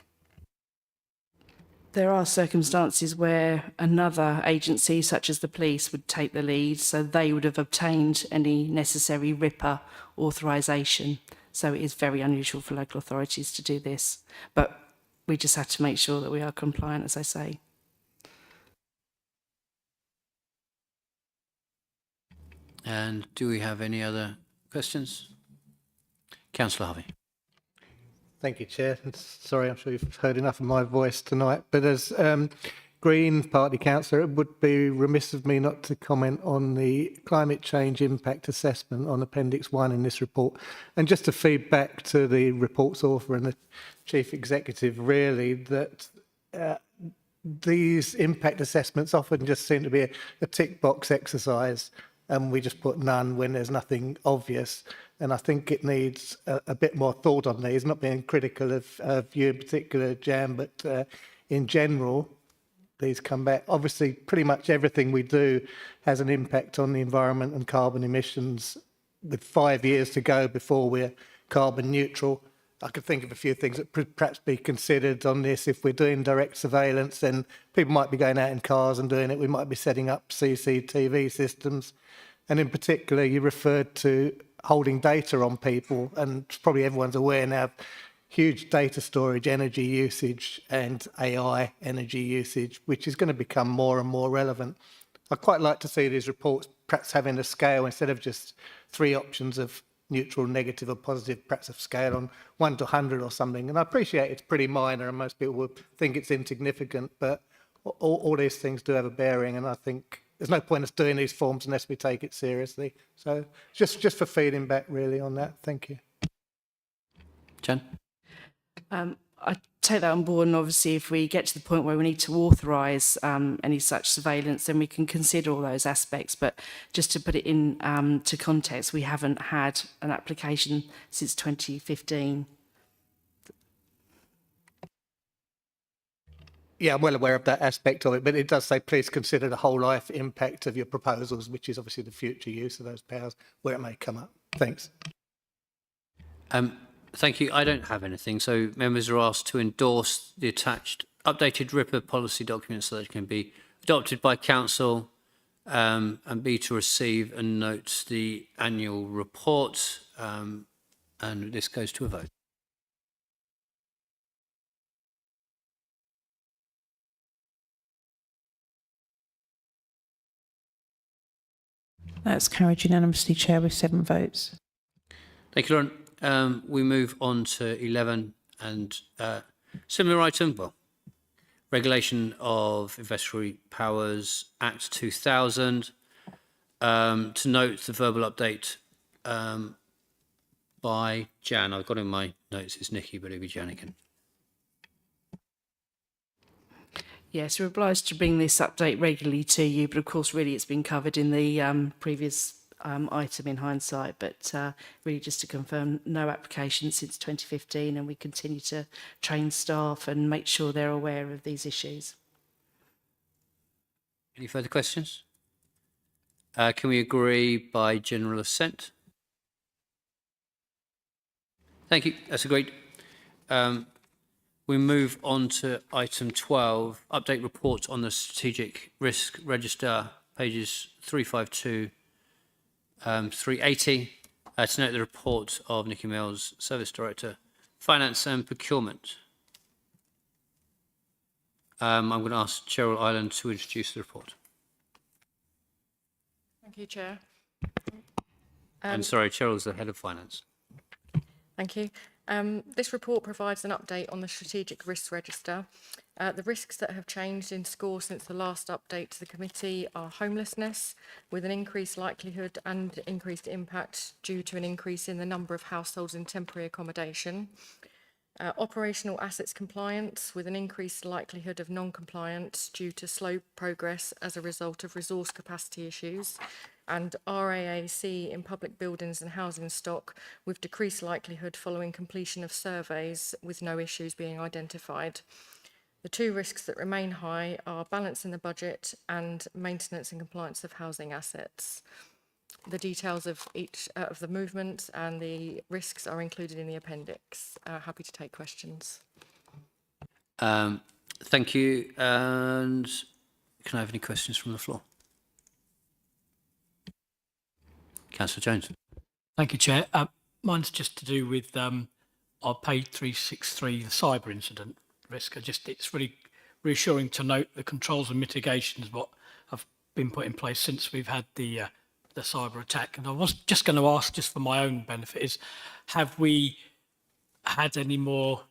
There are circumstances where another agency, such as the police, would take the lead, so they would have obtained any necessary RIPA authorisation. So it is very unusual for local authorities to do this, but we just have to make sure that we are compliant, as I say. And do we have any other questions? Councillor Harvey. Thank you, Chair. And sorry, I'm sure you've heard enough of my voice tonight, but as Green Party councillor, it would be remiss of me not to comment on the climate change impact assessment on Appendix 1 in this report. And just to feed back to the report's author and the Chief Executive, really, that these impact assessments often just seem to be a tick box exercise, and we just put none when there's nothing obvious. And I think it needs a bit more thought on these, not being critical of you in particular, Jan, but in general, these come back. Obviously, pretty much everything we do has an impact on the environment and carbon emissions, with 5 years to go before we're carbon neutral. I could think of a few things that could perhaps be considered on this. If we're doing direct surveillance, then people might be going out in cars and doing it. We might be setting up CCTV systems. And in particular, you referred to holding data on people, and probably everyone's aware now, huge data storage, energy usage, and AI energy usage, which is going to become more and more relevant. I'd quite like to see these reports perhaps having a scale instead of just 3 options of neutral, negative, or positive, perhaps a scale on 1 to 100 or something. And I appreciate it's pretty minor, and most people would think it's insignificant, but all these things do have a bearing, and I think there's no point us doing these forms unless we take it seriously. So just for feeding back really on that. Thank you. Jen? I take that on board, and obviously if we get to the point where we need to authorise any such surveillance, then we can consider all those aspects. But just to put it in to context, we haven't had an application since 2015. Yeah, I'm well aware of that aspect of it, but it does say please consider the whole life impact of your proposals, which is obviously the future use of those powers where it may come up. Thanks. Thank you. I don't have anything. So members are asked to endorse the attached updated RIPA policy document so that it can be adopted by council, and B, to receive and note the annual report. And this goes to a vote. That's carried unanimously, Chair, with 7 votes. Thank you, Lauren. We move on to 11 and similar item, well, Regulation of Investory Powers Act 2000. To note the verbal update by Jan. I've got in my notes it's Nikki, but it'll be Jan again. Yes, we're obliged to bring this update regularly to you, but of course, really, it's been covered in the previous item in hindsight. But really, just to confirm, no applications since 2015, and we continue to train staff and make sure they're aware of these issues. Any further questions? Can we agree by general assent? Thank you. That's agreed. We move on to item 12, update report on the strategic risk register, pages 352, 380. To note the report of Nikki Mills, Service Director, Finance and Procurement. I'm going to ask Cheryl Island to introduce the report. Thank you, Chair. I'm sorry, Cheryl's the Head of Finance. Thank you. This report provides an update on the strategic risks register. The risks that have changed in score since the last update to the committee are homelessness, with an increased likelihood and increased impact due to an increase in the number of households in temporary accommodation. Operational assets compliance, with an increased likelihood of non-compliance due to slow progress as a result of resource capacity issues, and RAAC in public buildings and housing stock, with decreased likelihood following completion of surveys with no issues being identified. The 2 risks that remain high are balance in the budget and maintenance and compliance of housing assets. The details of each of the movements and the risks are included in the appendix. Happy to take questions. Thank you. And can I have any questions from the floor? Councillor Jones. Thank you, Chair. Mine's just to do with our page 363, the cyber incident risk. It's really reassuring to note the controls and mitigations what have been put in place since we've had the cyber attack. And I was just going to ask, just for my own benefit, is have we had any more,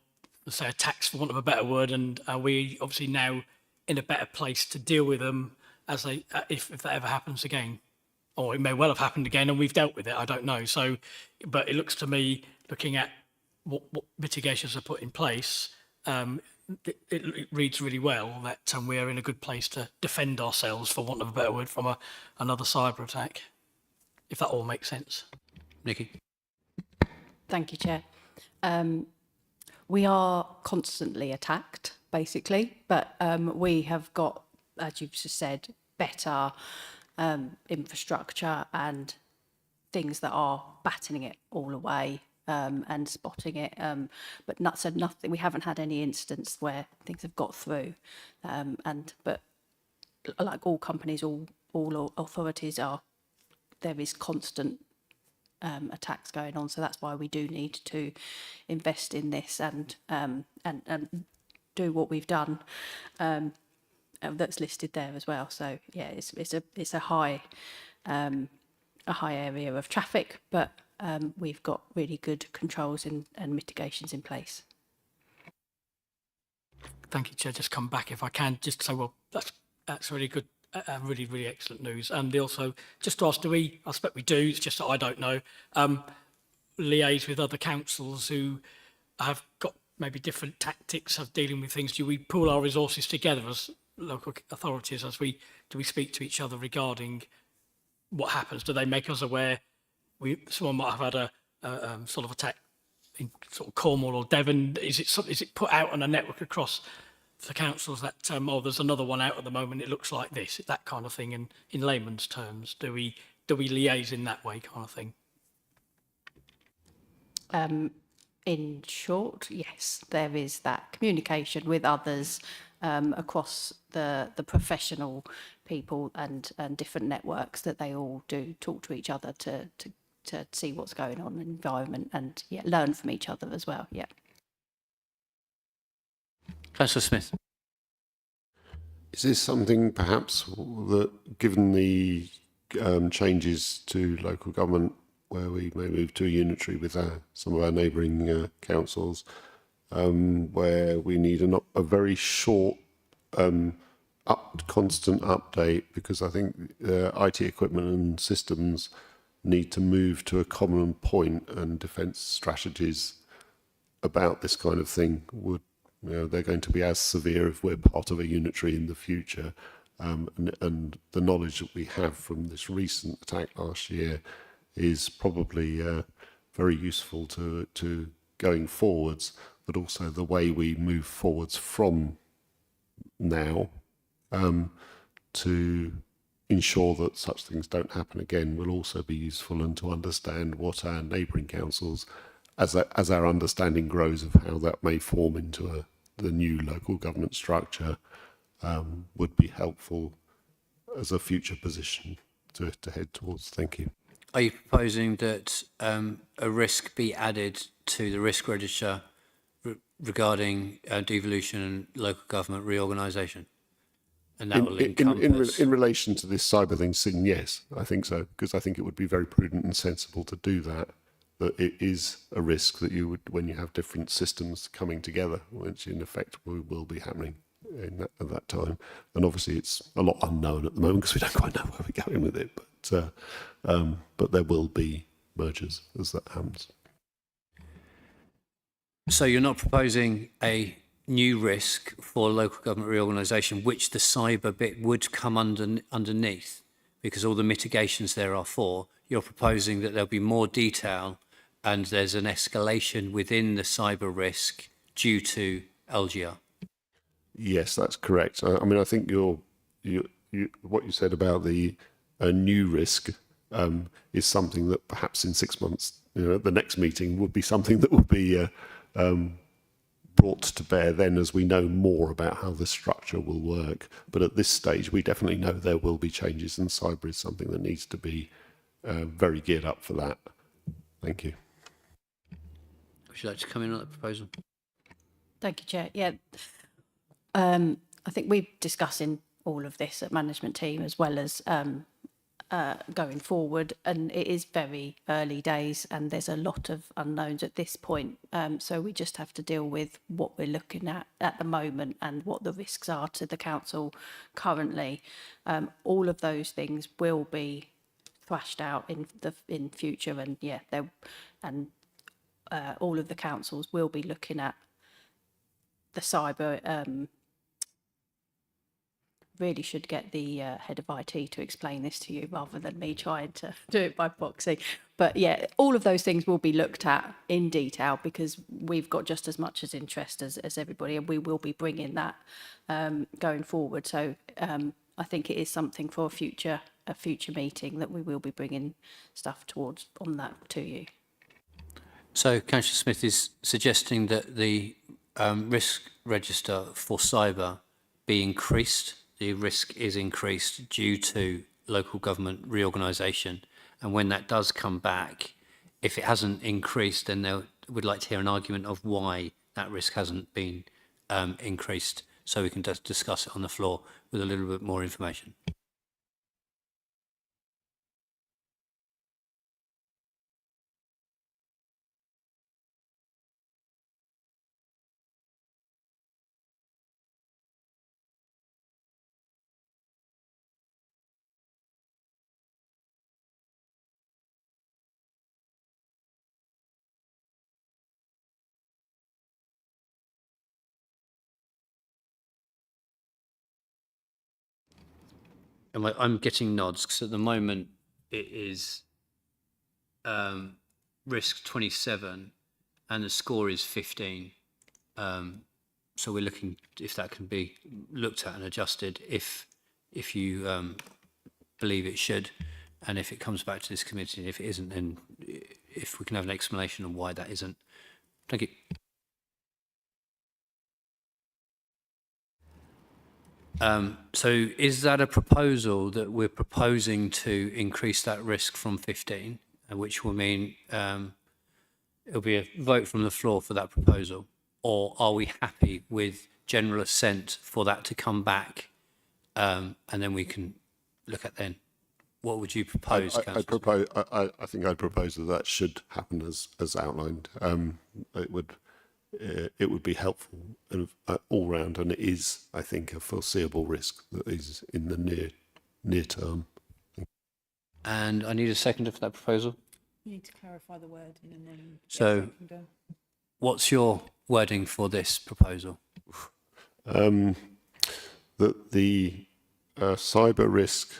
let's say, attacks, for want of a better word, and are we obviously now in a better place to deal with them as they, if that ever happens again? Or it may well have happened again and we've dealt with it, I don't know. So, but it looks to me, looking at what mitigations are put in place, it reads really well that we're in a good place to defend ourselves, for want of a better word, from another cyber attack, if that all makes sense. Nikki. Thank you, Chair. We are constantly attacked, basically, but we have got, as you've just said, better infrastructure and things that are battening it all away and spotting it. But nothing. We haven't had any instance where things have got through. But like all companies, all authorities there is constant attacks going on. So that's why we do need to invest in this and do what we've done. That's listed there as well. So yeah, it's a high area of traffic, but we've got really good controls and mitigations in place. Thank you, Chair. Just come back if I can, just to say, well, that's really good, really, really excellent news. And also, just to ask, I expect we do, it's just that I don't know, liaise with other councils who have got maybe different tactics of dealing with things? Do we pool our resources together as local authorities do we speak to each other regarding what happens? Do they make us aware someone might have had a sort of attack in sort of Cornwall or Devon? Is it put out on a network across the councils that there's another one out at the moment, it looks like this, that kind of thing? In layman's terms, do we liaise in that way, kind of thing? in short, yes, there is that communication with others across the professional people and different networks that they all do talk to each other to see what's going on in the environment and learn from each other as well. Yeah. Councillor Smith. Is this something perhaps that, given the changes to local government, where we may move to a unitary with some of our neighbouring councils, where we need a very short, constant update, because I think IT equipment and systems need to move to a common point, and defence strategies about this kind of thing would, they're going to be as severe if we're part of a unitary in the future. And the knowledge that we have from this recent attack last year is probably very useful to going forwards, but also the way we move forwards from now to ensure that such things don't happen again will also be useful, and to understand what our neighbouring councils, as our understanding grows of how that may form into the new local government structure, would be helpful as a future position to head towards. Thank you. Are you proposing that a risk be added to the risk register regarding devolution and local government reorganisation? And that will encompass... in relation to this cyber thing, yes, I think so, because I think it would be very prudent and sensible to do that. That it is a risk that you would, when you have different systems coming together, which in effect will be happening at that time. And obviously it's a lot unknown at the moment because we don't quite know where we're going with it, but there will be mergers as that happens. So you're not proposing a new risk for local government reorganisation, which the cyber bit would come underneath, because all the mitigations there are for. You're proposing that there'll be more detail and there's an escalation within the cyber risk due to LGR. Yes, that's correct. I mean, I think what you said about the new risk is something that perhaps in 6 months, at the next meeting, would be something that would be brought to bear then, as we know more about how the structure will work. But at this stage, we definitely know there will be changes, and cyber is something that needs to be very geared up for that. Thank you. Would you like to come in on that proposal? Thank you, Chair. Yeah, I think we're discussing all of this at management team as well as going forward, and it is very early days and there's a lot of unknowns at this point. So we just have to deal with what we're looking at the moment and what the risks are to the council currently. All of those things will be thrashed out in future, and all of the councils will be looking at the cyber. Really should get the head of IT to explain this to you rather than me trying to do it by proxy. But yeah, all of those things will be looked at in detail, because we've got just as much as interest as everybody, and we will be bringing that going forward. So I think it is something for a future meeting that we will be bringing stuff towards on that to you. So Councillor Smith is suggesting that the risk register for cyber be increased. The risk is increased due to local government reorganisation. And when that does come back, if it hasn't increased, then they would like to hear an argument of why that risk hasn't been increased, so we can just discuss it on the floor with a little bit more information. I'm getting nods because at the moment it is risk 27 and the score is 15. So we're looking if that can be looked at and adjusted if you believe it should, and if it comes back to this committee. If it isn't, then if we can have an explanation on why that isn't Thank you. So is that a proposal that we're proposing to increase that risk from 15, which will mean it'll be a vote from the floor for that proposal? Or are we happy with general assent for that to come back and then we can look at then? What would you propose, Councillor? I think I'd propose that should happen as outlined. It would be helpful all round, and it is, I think, a foreseeable risk that is in the near term. And I need a seconder for that proposal. You need to clarify the wording and then. So what's your wording for this proposal? That the cyber risk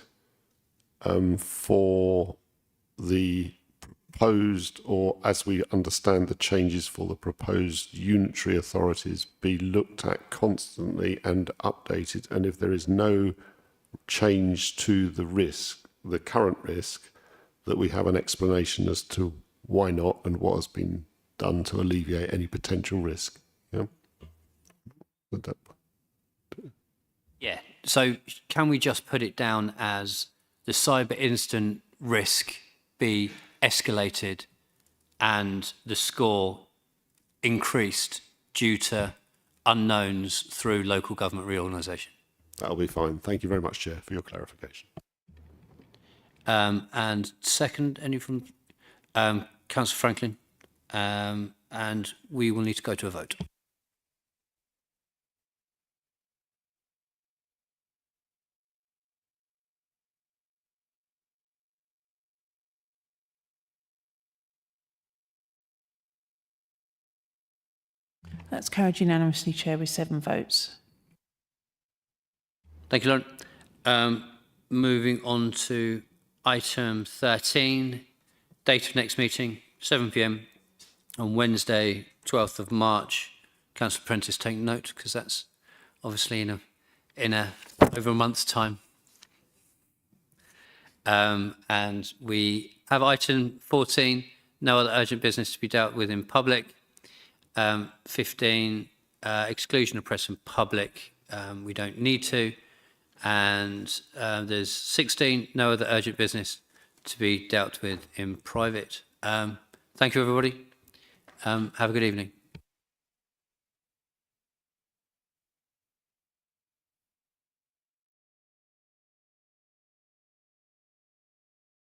for the proposed, or as we understand the changes for the proposed unitary authorities, be looked at constantly and updated, and if there is no change to the risk, the current risk, that we have an explanation as to why not and what has been done to alleviate any potential risk. Yeah. Yeah. So can we just put it down as the cyber incident risk be escalated and the score increased due to unknowns through local government reorganisation? That'll be fine. Thank you very much, Chair, for your clarification. And second, any from Councillor Franklin? And we will need to go to a vote. That's carried unanimously, Chair, with 7 votes. Thank you, Lauren. Moving on to item 13, date of next meeting, 7 p.m. on Wednesday, 12th of March. Councillor Prentice, take note, because that's obviously in over a month's time. And we have item 14, no other urgent business to be dealt with in public. 15, exclusion of press and public, we don't need to. And there's 16, no other urgent business to be dealt with in private. Thank you, everybody. Have a good evening.